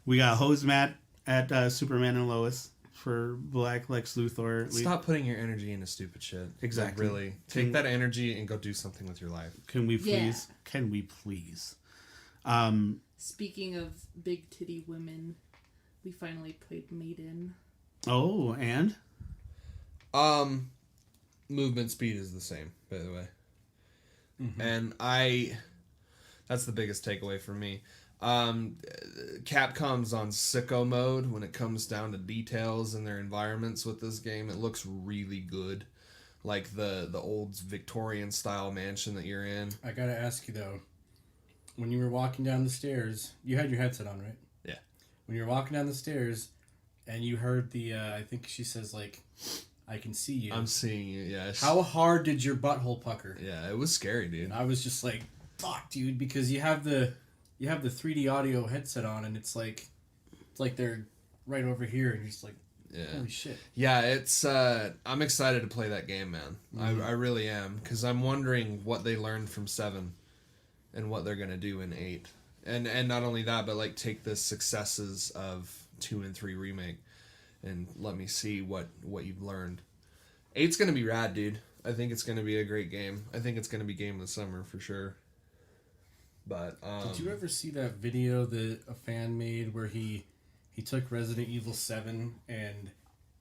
we got Hose Matt at Superman and Lois for Black Lex Luthor. Stop putting your energy into stupid shit. Exactly. Like, really. Take that energy and go do something with your life. Can we please? Yeah. Can we please? Speaking of big titty women, we finally played Maiden. Oh, and Movement speed is the same, by the way. Mm-hmm. And that's the biggest takeaway for me. Capcom's on sicko mode when it comes down to details in their environments with this game. It looks really good. Like the old Victorian style mansion that you're in. I gotta ask you though, when you were walking down the stairs, you had your headset on, right? Yeah. When you were walking down the stairs and you heard the, I think she says like, I can see you. I'm seeing you. Yes. How hard did your butthole pucker? Yeah, it was scary, dude. And I was just like, fuck, dude, because you have the 3D audio headset on, and it's like they're right over here, and you're just like, holy shit. Yeah, it's I'm excited to play that game, man. I really am, because I'm wondering what they learned from 7 and what they're gonna do in 8, and not only that, but like take the successes of 2 and 3 remake and let me see what you've learned. 8's gonna be rad, dude. I think it's gonna be a great game. I think it's gonna be game of the summer for sure. But did you ever see that video that a fan made where he took Resident Evil 7 and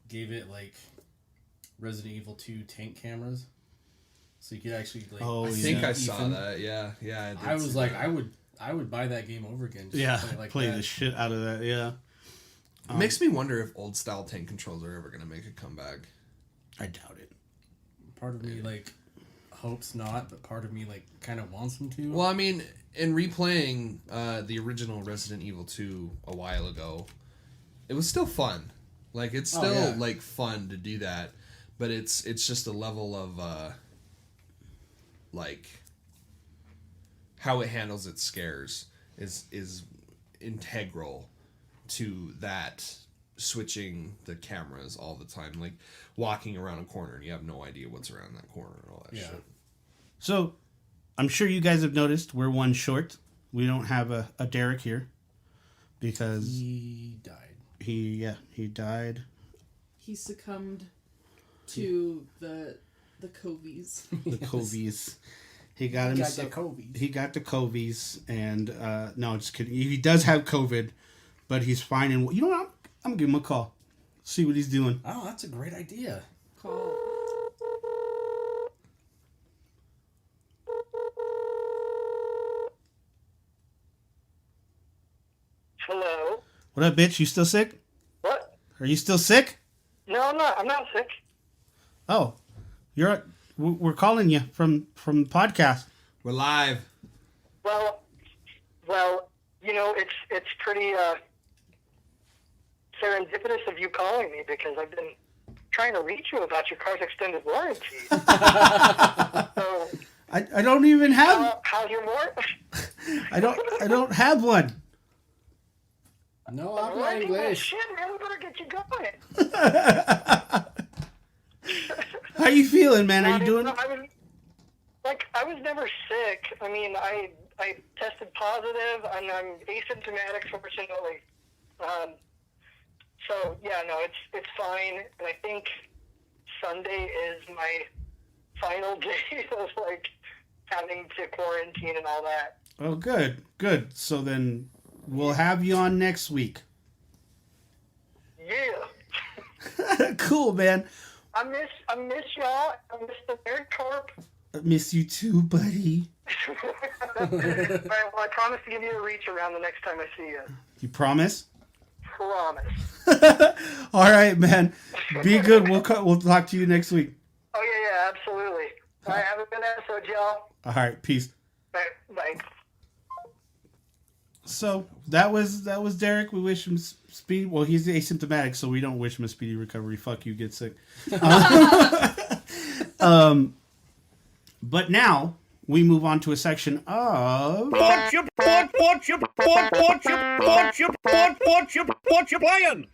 gave it like Resident Evil 2 tank cameras, so you could actually like. Oh, I think I saw that. Yeah. I was like, that. I would buy that game over again. Just to play the shit out of that. Yeah. It makes me wonder if old style tank controls are ever gonna make a comeback. I doubt it. Part of me like hopes not, but part of me like kind of wants them to. Well, I mean, in replaying the original Resident Evil 2 a while ago, it was still fun. Like, it's still like fun to do that, but it's just a level of like how it handles its scares is integral to that, switching the cameras all the time, like walking around a corner and you have no idea what's around that corner and all that shit. So, I'm sure you guys have noticed we're one short. We don't have a Derek here because he died. He died. He succumbed to the Covies. The Covies. He got the Covies, and no, just kidding. He does have COVID, but he's fine. And you know what? I'm gonna give him a call. See what he's doing. Oh, that's a great idea. Call. Hello. What up, bitch? You still sick? What? Are you still sick? No, I'm not. I'm not sick. Oh, we're calling you from the podcast. We're live. Well, you know, it's pretty serendipitous of you calling me because I've been trying to reach you about your car's extended warranty. So, I don't even have. how's your warranty? I don't have one. No, I'm not English. Shit, man, we better get you going. How you feeling, man? Are you doing? I was never sick. I mean, I tested positive, and I'm asymptomatic, fortunately. So yeah, no, it's fine. And I think Sunday is my final day of like having to quarantine and all that. Oh, good. So then we'll have you on next week. Yeah. Cool, man. I miss y'all. I miss the Nerd Corp. I miss you too, buddy. All right, well, I promise to give you a reach around the next time I see you. You promise? Promise. All right, man. Be good. We'll talk to you next week. Oh yeah, absolutely. All right, have a good episode, y'all. All right, peace. Bye. So that was Derek. We wish him speed. Well, he's asymptomatic, so we don't wish him a speedy recovery. Fuck you, get sick. But now we move on to a section of Whatcha Playin? Whatcha Playin? Whatcha Playin?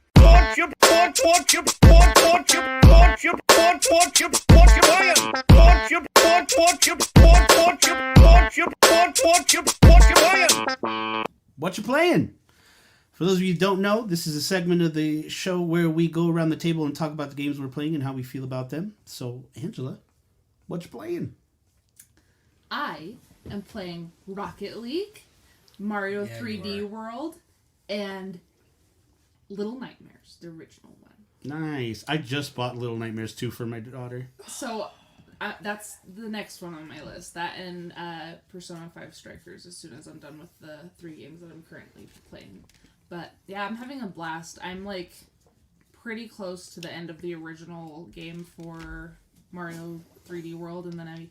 What You Playin'? For those of you who don't know, this is a segment of the show where we go around the table and talk about the games we're playing and how we feel about them. So, Angela, what you playing? I am playing Rocket League, Mario 3D World, and Little Nightmares, the original one. Nice. I just bought Little Nightmares 2 for my daughter. So that's the next one on my list. That and Persona 5 Strikers as soon as I'm done with the 3 games that I'm currently playing. But yeah, I'm having a blast. I'm like pretty close to the end of the original game for Mario 3D World, and then I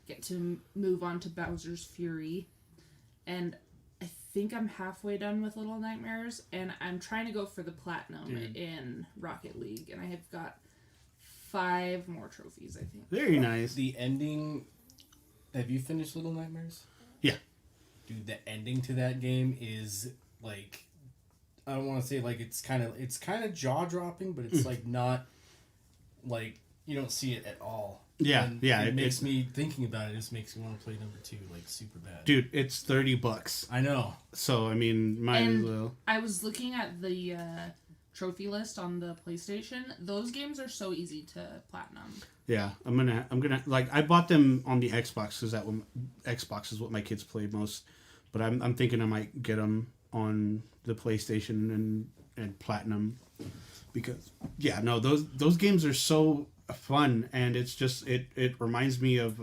get to move on to Bowser's Fury. And I think I'm halfway done with Little Nightmares, and I'm trying to go for the platinum in Rocket League, and I have got 5 more trophies, I think. Very nice. The ending. Have you finished Little Nightmares? Yeah. Dude, the ending to that game is like, I don't want to say like it's kind of jaw dropping, but it's like not like you don't see it at all. Yeah, And yeah. It makes me thinking about it. Just makes me want to play number 2 like super bad. Dude, it's $30. I know. So I mean, might as well. I was looking at the trophy list on the PlayStation. Those games are so easy to platinum. Yeah, I'm gonna like I bought them on the Xbox because Xbox is what my kids play most. But I'm thinking I might get them on the PlayStation and platinum because those games are so fun, and it's just it reminds me of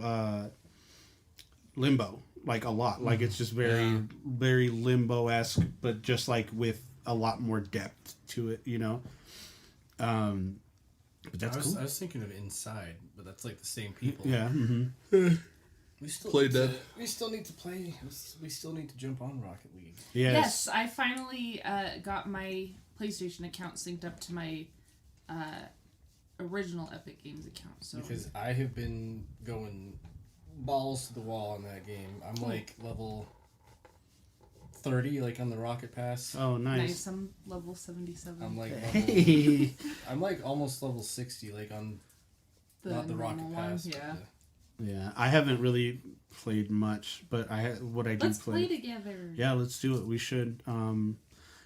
Limbo like a lot. Like it's just very Limbo-esque, but just like with a lot more depth to it, you know. But that's cool. I was thinking of Inside, but that's like the same people. Yeah. Mm-hmm. We still Played need that. We still need to play. We still need to jump on Rocket League. Yes, I finally got my PlayStation account synced up to my original Epic Games account. So Because I have been going balls to the wall in that game. I'm like level 30, like on the Rocket Pass. Oh, nice. nice. I'm level 77. I'm like Hey. I'm like almost level 60, like on not the Rocket normal one, Pass. yeah. Yeah, I haven't really played much, but what I do Let's play together. Yeah, let's do it. We should.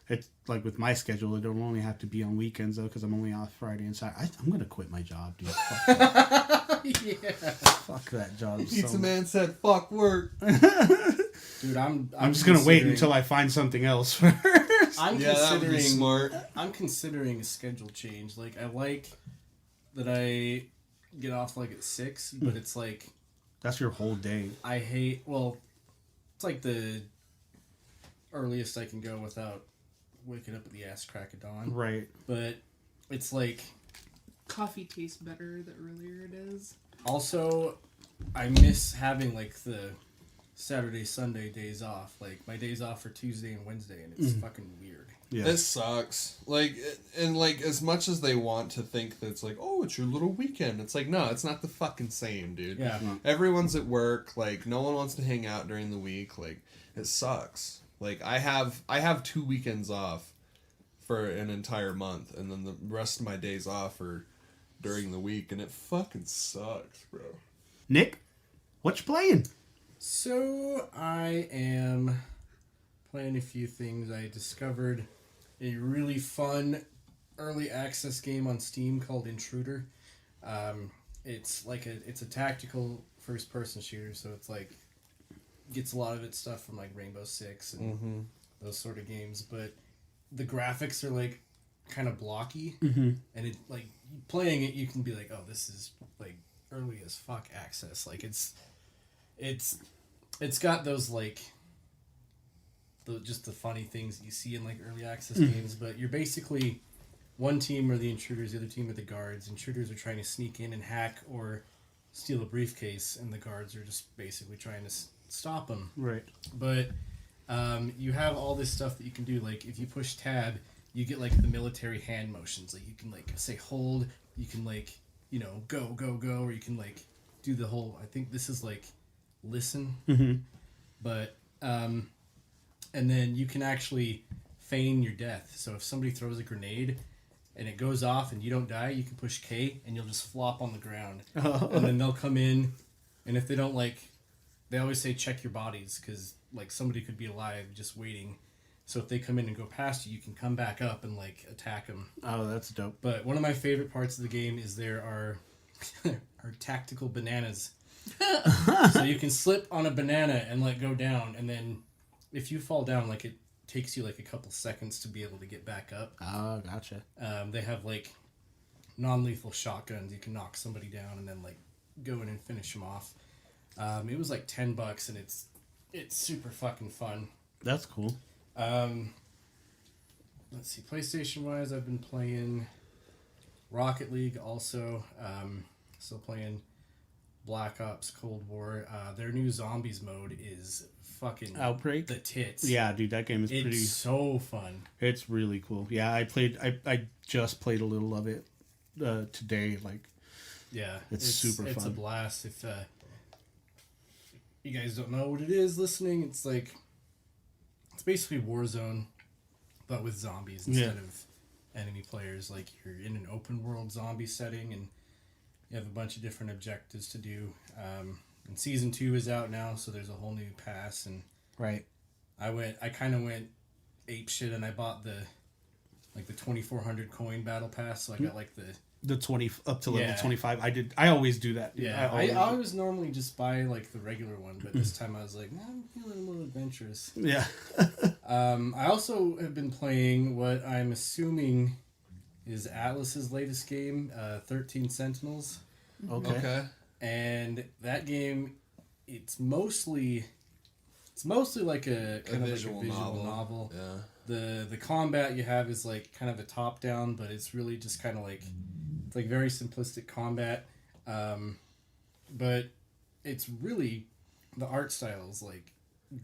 It's like with my schedule, it'll only have to be on weekends though, because I'm only off Friday and Saturday. I'm gonna quit my job, dude. Fuck that. Yeah. Fuck that job. Pizza Man said, "Fuck work." Dude, I'm just gonna wait until I find something else first. I'm Yeah, that would be considering smart. I'm considering a schedule change. Like I like that I get off like at 6, but it's like That's your whole day. I hate. Well, it's like the earliest I can go without waking up at the ass crack of dawn. Right. But it's like Coffee tastes better the earlier it is. also I miss having like the Saturday, Sunday days off. Like my days off are Tuesday and Wednesday, and it's fucking weird. Yeah. This sucks. Like, and like, as much as they want to think that it's like, oh, it's your little weekend. It's like, no, it's not the fucking same, dude. Yeah. Everyone's at work. Like, no one wants to hang out during the week. Like, it sucks. Like, I have 2 weekends off for an entire month, and then the rest of my days off are during the week, and it fucking sucks, bro. Nick, what you playing? So I am playing a few things. I discovered a really fun early access game on Steam called Intruder. It's like it's a tactical first person shooter, so it's like gets a lot of its stuff from like Rainbow Six and those sort of games, but the graphics are like kind of blocky, and it like playing it you can be like, oh, this is like early as fuck access. Like it's got those like just the funny things that you see in like early access games, but you're basically one team are the intruders, the other team are the guards. Intruders are trying to sneak in and hack or steal a briefcase, and the guards are just basically trying to stop them. Right. But you have all this stuff that you can do. Like if you push tab, you get like the military hand motions. Like you can like say hold, you can like, you know, go, or you can like do the whole, I think this is like listen. But and then you can actually feign your death. So if somebody throws a grenade and it goes off and you don't die, you can push K and you'll just flop on the ground. And then they'll come in, and if they don't like, they always say check your bodies, because like somebody could be alive just waiting. So if they come in and go past you, you can come back up and like attack them. Oh, that's dope. But one of my favorite parts of the game is there are tactical bananas. So you can slip on a banana and like go down, and then if you fall down, like it takes you like a couple seconds to be able to get back up. Oh, gotcha. They have like non-lethal shotguns. You can knock somebody down and then like go in and finish them off. It was like $10, and it's super fucking fun. That's cool. Let's see, PlayStation wise, I've been playing Rocket League also. Still playing Black Ops Cold War. Their new zombies mode is fucking Outbreak? the tits. Yeah, dude, that game is It's pretty. so fun. It's really cool. Yeah, I just played a little of it today. Like, Yeah, It's super It's a fun. blast. If you guys don't know what it is listening, it's basically Warzone, but with zombies instead of enemy players. Like, you're in an open world zombie setting, and you have a bunch of different objectives to do. And season 2 is out now, so there's a whole new pass. And Right. I kind of went ape shit, and I bought the 2400 coin battle pass. So I got like The 20 up to level Yeah. 25. I always do that. yeah. I always normally just buy like the regular one, but this time I was like, nah, I'm feeling a little adventurous. Yeah. I also have been playing what I'm assuming is Atlas's latest game, 13 Sentinels. Okay. And that game, it's mostly like a kind of visual like a visual novel. Yeah. The combat you have is like kind of a top down, but it's really just kind of like it's like very simplistic combat. But it's really, the art style is like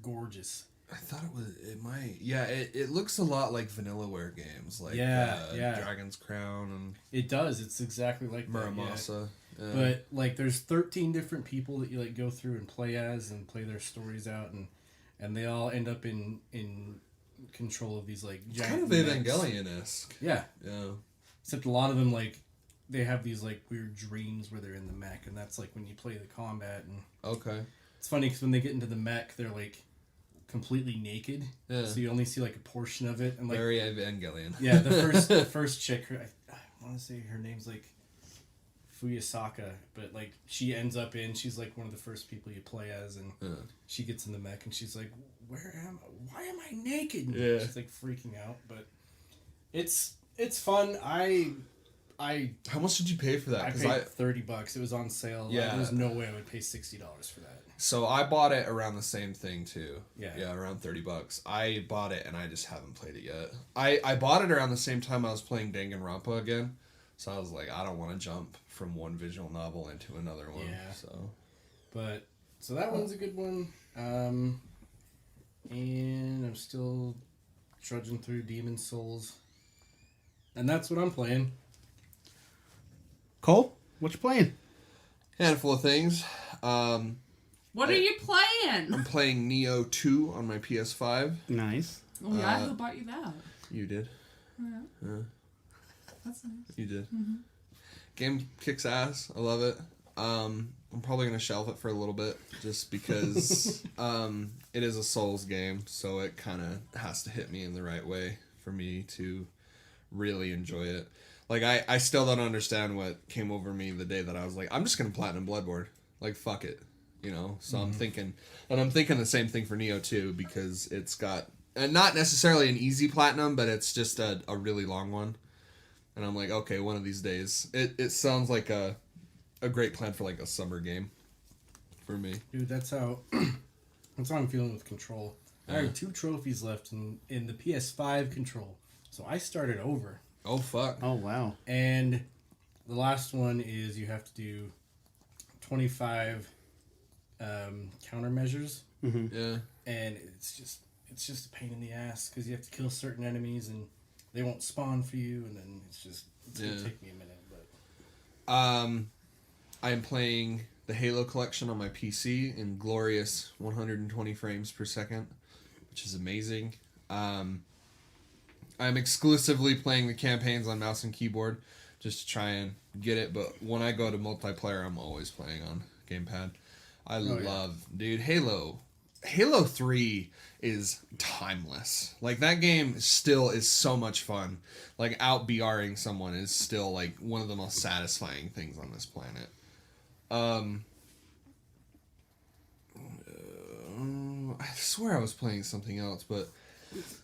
gorgeous. I thought it might. Yeah, it looks a lot like Vanillaware games, like Yeah. Dragon's Crown and It does. It's exactly like that, yeah. Muramasa. Yeah. But like, there's 13 different people that you like go through and play as and play their stories out, and they all end up in control of these like It's giant kind of mechs. Evangelion-esque. Yeah, Yeah. except a lot of them like they have these like weird dreams where they're in the mech, and that's like when you play the combat. And Okay. it's funny because when they get into the mech, they're like completely naked, Yeah. so you only see like a portion of it. And like, Very Evangelion. yeah, the first chick, I want to say her name's like Fuyasaka, but like she's like one of the first people you play as, and she gets in the mech and she's like, why am I naked? And Yeah. she's like freaking out, but it's fun. I How much did you pay for that? I 'Cause paid $30. It was on sale. Yeah. There's no way I would pay $60 for that. So I bought it around the same thing too. Yeah. Yeah, around $30. I bought it and I just haven't played it yet. I bought it around the same time I was playing Danganronpa again. So I was like, I don't want to jump from one visual novel into another one. Yeah. So That one's a good one. And I'm still trudging through Demon's Souls. And that's what I'm playing. Cole, what you playing? handful of things. What are you playing? I'm playing Neo 2 on my PS5. Nice. Oh yeah, who bought you that? You did. Yeah. That's nice. You did. Game kicks ass. I love it. I'm probably going to shelf it for a little bit just because it is a Souls game, so it kind of has to hit me in the right way for me to really enjoy it. Like, I still don't understand what came over me the day that I was like, I'm just going to platinum Bloodborne. Like, fuck it. You know? So I'm thinking the same thing for Neo 2 because it's got, and not necessarily an easy platinum, but it's just a really long one. And I'm like, okay, one of these days. It sounds like a great plan for like a summer game for me. Dude, that's how I'm feeling with Control. I have 2 trophies left in the PS5 Control. So I started over. Oh, fuck. Oh, wow. And the last one is you have to do 25 countermeasures. Yeah. And it's just a pain in the ass because you have to kill certain enemies and they won't spawn for you, and then it's gonna take me a minute. But I'm playing the Halo collection on my PC in glorious 120 frames per second, which is amazing. I'm exclusively playing the campaigns on mouse and keyboard just to try and get it, but when I go to multiplayer, I'm always playing on gamepad. Dude, Halo 3 is timeless. Like, that game still is so much fun. Like, out BRing someone is still, like, one of the most satisfying things on this planet. I swear I was playing something else, but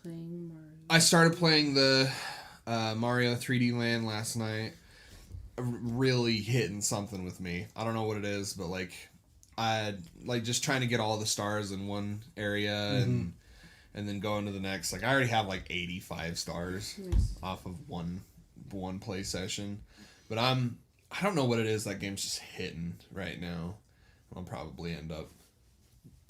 Playing Mario. I started playing the Mario 3D Land last night. Really hitting something with me. I don't know what it is, but like I like just trying to get all the stars in one area and then go into the next. Like I already have like 85 stars off of one play session, but I don't know what it is. That game's just hitting right now. I'll probably end up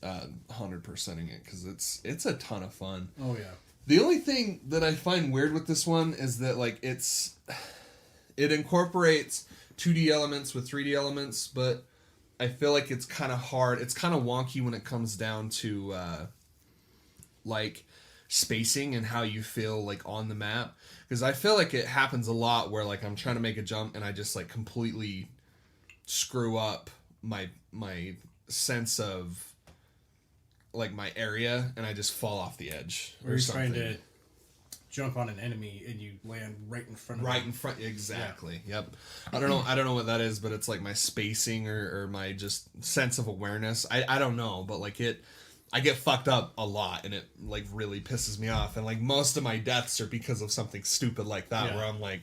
100%ing it because it's a ton of fun. oh yeah, The only thing that I find weird with this one is that like it incorporates 2D elements with 3D elements, but I feel like it's kind of hard. It's kind of wonky when it comes down to like spacing and how you feel like on the map, because I feel like it happens a lot where like I'm trying to make a jump and I just like completely screw up my sense of like my area and I just fall off the edge or you're trying to jump on an enemy and you land right in front of right them. in front, exactly. Yep. I don't know what that is, but it's like my spacing or my just sense of awareness. I don't know, but like I get fucked up a lot and it like really pisses me off, and like most of my deaths are because of something stupid like that, where I'm like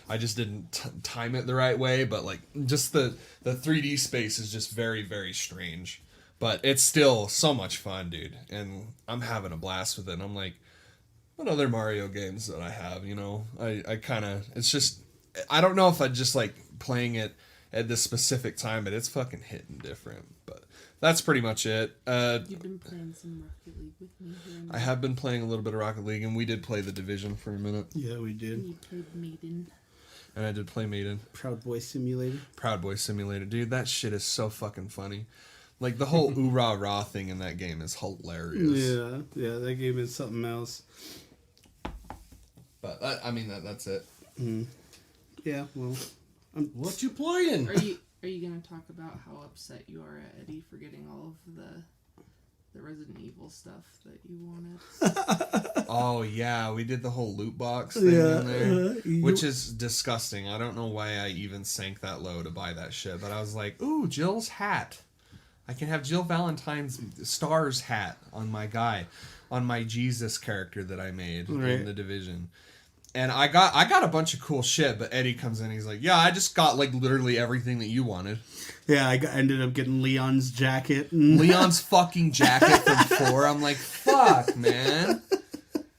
I just didn't time it the right way, but like just the 3D space is just very, very strange, but it's still so much fun, dude, and I'm having a blast with it. And I'm like, what other Mario games that I have, you know, I kind of, it's just, I don't know if I just like playing it at this specific time, but it's fucking hitting different. But that's pretty much it. You've been playing some Rocket League with me here and I have been playing a little bit of Rocket League, and we did play The Division for a minute. Yeah, we did. you played Maiden. And I did play Maiden. Proud Boy Simulator. Proud Boy Simulator. Dude, that shit is so fucking funny. Like, the whole ooh-rah-rah thing in that game is hilarious. Yeah, that game is something else. But, I mean, that's it. Yeah, well... What you playing? Are you gonna talk about how upset you are at Eddie for getting all of the Resident Evil stuff that you wanted? Oh, yeah, we did the whole loot box thing in there, which is disgusting. I don't know why I even sank that low to buy that shit, but I was like, ooh, Jill's hat. I can have Jill Valentine's stars hat on my guy, on my Jesus character that I made in The Division. And I got a bunch of cool shit, but Eddie comes in, he's like, yeah, I just got like literally everything that you wanted. Yeah, I ended up getting Leon's jacket. Leon's fucking jacket from 4. I'm like, fuck, man.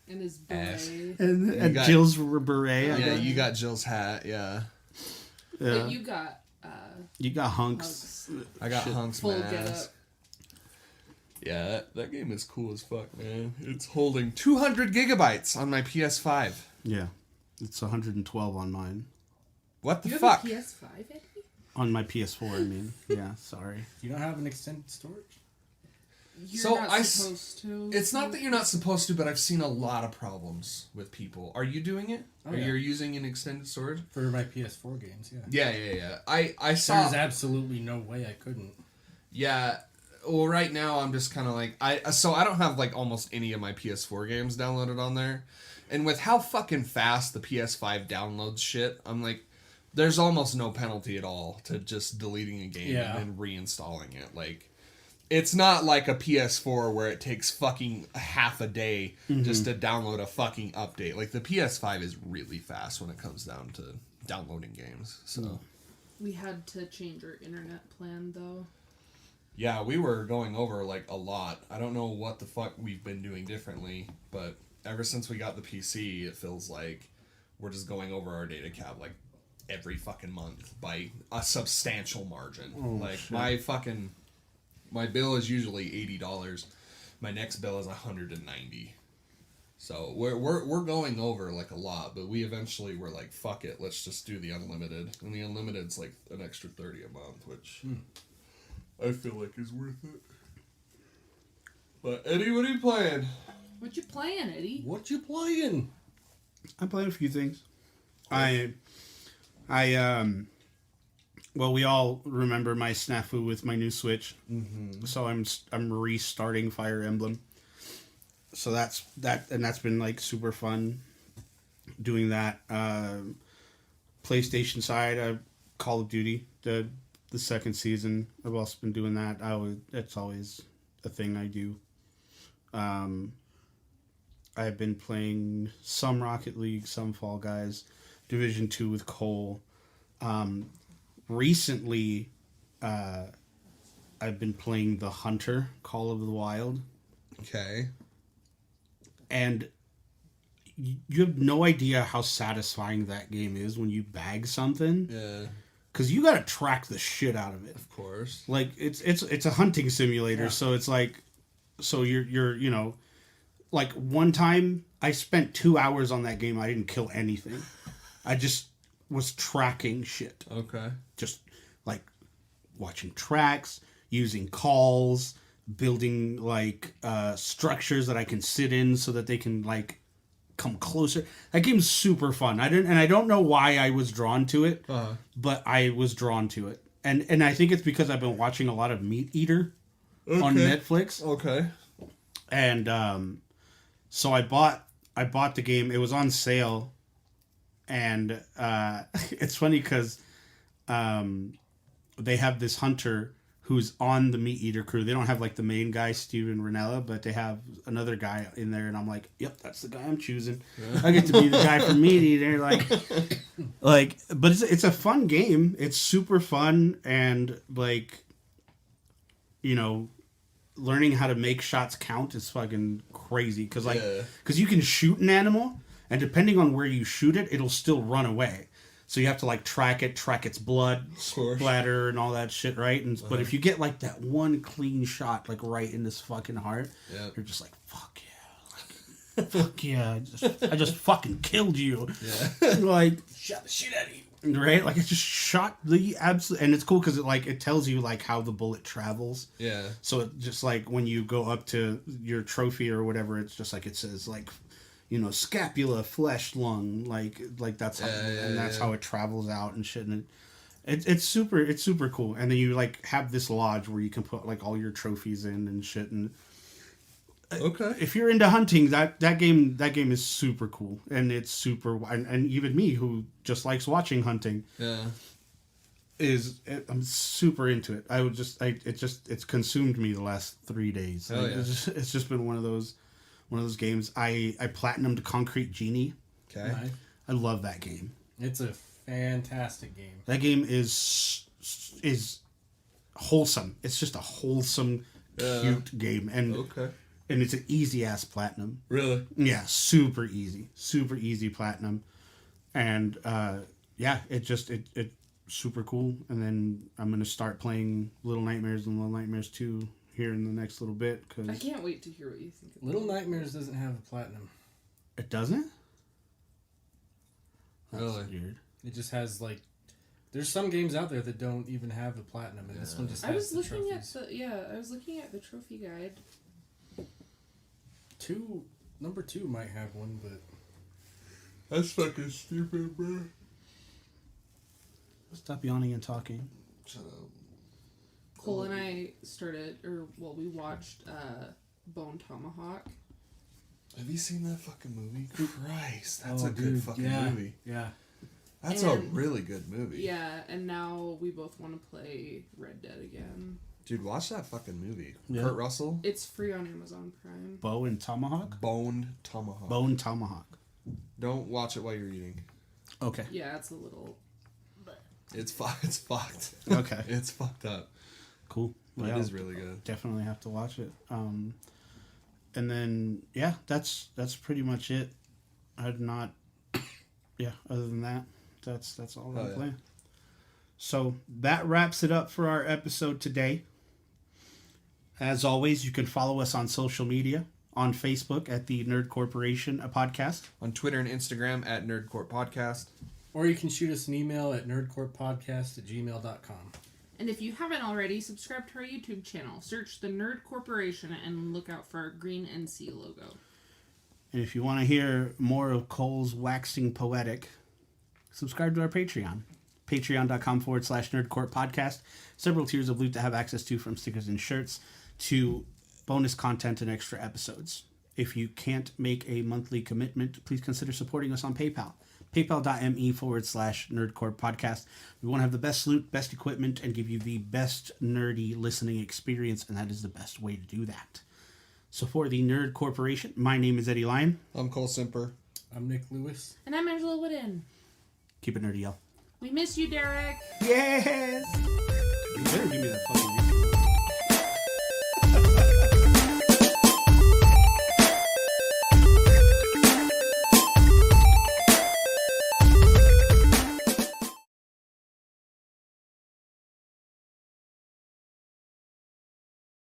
And his beret. And Jill's beret. Yeah, you got Jill's hat, yeah. But you got Hunks. I got Hunk's full mask. get up. Yeah, that game is cool as fuck, man. It's holding 200 gigabytes on my PS5. Yeah, it's 112 on mine. What the You fuck? have a PS5, Eddie? On my PS4, I mean. Yeah, sorry. You don't have an extended storage? You're not supposed to. It's not that you're not supposed to, but I've seen a lot of problems with people. Are you doing it? Oh, Or yeah. you're using an extended storage? For my PS4 games, yeah. Yeah. I saw. There's absolutely no way I couldn't. Yeah. Well, right now I'm just kind of like I don't have like almost any of my PS4 games downloaded on there, and with how fucking fast the PS5 downloads shit, I'm like, there's almost no penalty at all to just deleting a game and then reinstalling it. Like, it's not like a PS4 where it takes fucking half a day just to download a fucking update. Like, the PS5 is really fast when it comes down to downloading games. So We had to change our internet plan, though. yeah, we were going over like a lot. I don't know what the fuck we've been doing differently, but ever since we got the PC, it feels like we're just going over our data cap like every fucking month by a substantial margin. My bill is usually $80. My next bill is $190. So we're going over like a lot, but we eventually were like, fuck it, let's just do the unlimited. And the unlimited's like an extra $30 a month, which I feel like is worth it. But Eddie, what are you playing? What you playing, Eddie? What you playing? I'm playing a few things. Well, we all remember my snafu with my new Switch. So I'm restarting Fire Emblem. So that's been like super fun doing that. PlayStation side, Call of Duty, the second season. I've also been doing that. It's always a thing I do. I've been playing some Rocket League, some Fall Guys, Division 2 with Cole. Recently, I've been playing The Hunter, Call of the Wild. Okay. And you have no idea how satisfying that game is when you bag something. Yeah. Because you got to track the shit out of it. Of course. Like, it's a hunting simulator, so it's like... So you're you know... Like, one time, I spent 2 hours on that game, I didn't kill anything. was tracking shit. Okay. Just like watching tracks, using calls, building like structures that I can sit in so that they can like come closer. That game's super fun. I don't know why I was drawn to it, but I was drawn to it. And I think it's because I've been watching a lot of Meat Eater on Netflix. Okay. And so I bought the game. It was on sale, and it's funny because they have this hunter who's on the Meat Eater crew. They don't have like the main guy, Steven Ranella, but they have another guy in there, and I'm like, yep, that's the guy I'm choosing. I get to be the guy from Meat Eater, like, but it's a fun game. It's super fun, and like, you know, learning how to make shots count is fucking crazy because you can shoot an animal, and depending on where you shoot it, it'll still run away. So you have to like track its blood splatter and all that shit, right? And but if you get like that one clean shot like right in this fucking heart, you're just like, fuck yeah, fuck yeah, I just fucking killed you, like Shot the shit out of you. right? Like it just shot the absolute, and it's cool because it tells you like how the bullet travels. Yeah. So it just like when you go up to your trophy or whatever, it's just like it says like, you know, scapula, flesh, lung, like that's how, and that's how it travels out and shit. And it's super cool. And then you like have this lodge where you can put like all your trophies in and shit. And if you're into hunting, that game is super cool, and it's super. And even me, who just likes watching hunting, I'm super into it. It's consumed me the last 3 days. It's just been one of those games. I platinumed Concrete Genie. Okay. Nice. I love that game. It's a fantastic game. That game is wholesome. It's just a wholesome, cute game, and it's an easy ass platinum. Really? Yeah, super easy platinum, and it's super cool. And then I'm gonna start playing Little Nightmares and Little Nightmares 2 here in the next little bit, because I can't wait to hear what you think. Little Nightmares doesn't have a platinum. It doesn't. That's Really weird. It just has like, there's some games out there that don't even have a platinum, and this one just has I was the looking trophies. I was looking at the trophy guide. Number 2 might have one, but that's fucking stupid, bro. Stop yawning and talking. Shut up. Cole and I we watched Bone Tomahawk. Have you seen that fucking movie? Christ, that's a good fucking movie. Yeah. That's a really good movie. Yeah, and now we both want to play Red Dead again. Dude, watch that fucking movie. Yeah. Kurt Russell. It's free on Amazon Prime. Bone Tomahawk. Bone Tomahawk. Bone Tomahawk. Don't watch it while you're eating. Okay. Yeah, it's a little. It's fucked. Okay. It's fucked up. Cool. But Well, it is really good. Definitely have to watch it. And then that's pretty much it. I'd not. Yeah. Other than that, that's all I'm playing. So that wraps it up for our episode today. As always, you can follow us on social media. On Facebook at the Nerd Corporation, a podcast. On Twitter and Instagram at Nerdcorp Podcast. Or you can shoot us an email at nerdcorppodcast@gmail.com. And if you haven't already, subscribe to our YouTube channel. Search the Nerd Corporation and look out for our green NC logo. And if you want to hear more of Cole's waxing poetic, subscribe to our Patreon. Patreon.com/Nerdcorp Podcast. Several tiers of loot to have access to, from stickers and shirts to bonus content and extra episodes. If you can't make a monthly commitment, please consider supporting us on PayPal. PayPal.me/Nerdcorp Podcast. We want to have the best loot, best equipment, and give you the best nerdy listening experience, and that is the best way to do that. So for the Nerd Corporation, my name is Eddie Lyon. I'm Cole Simper. I'm Nick Lewis. And I'm Angela Wooden. Keep it nerdy, y'all. We miss you, Derek. Yes! You better give me that fucking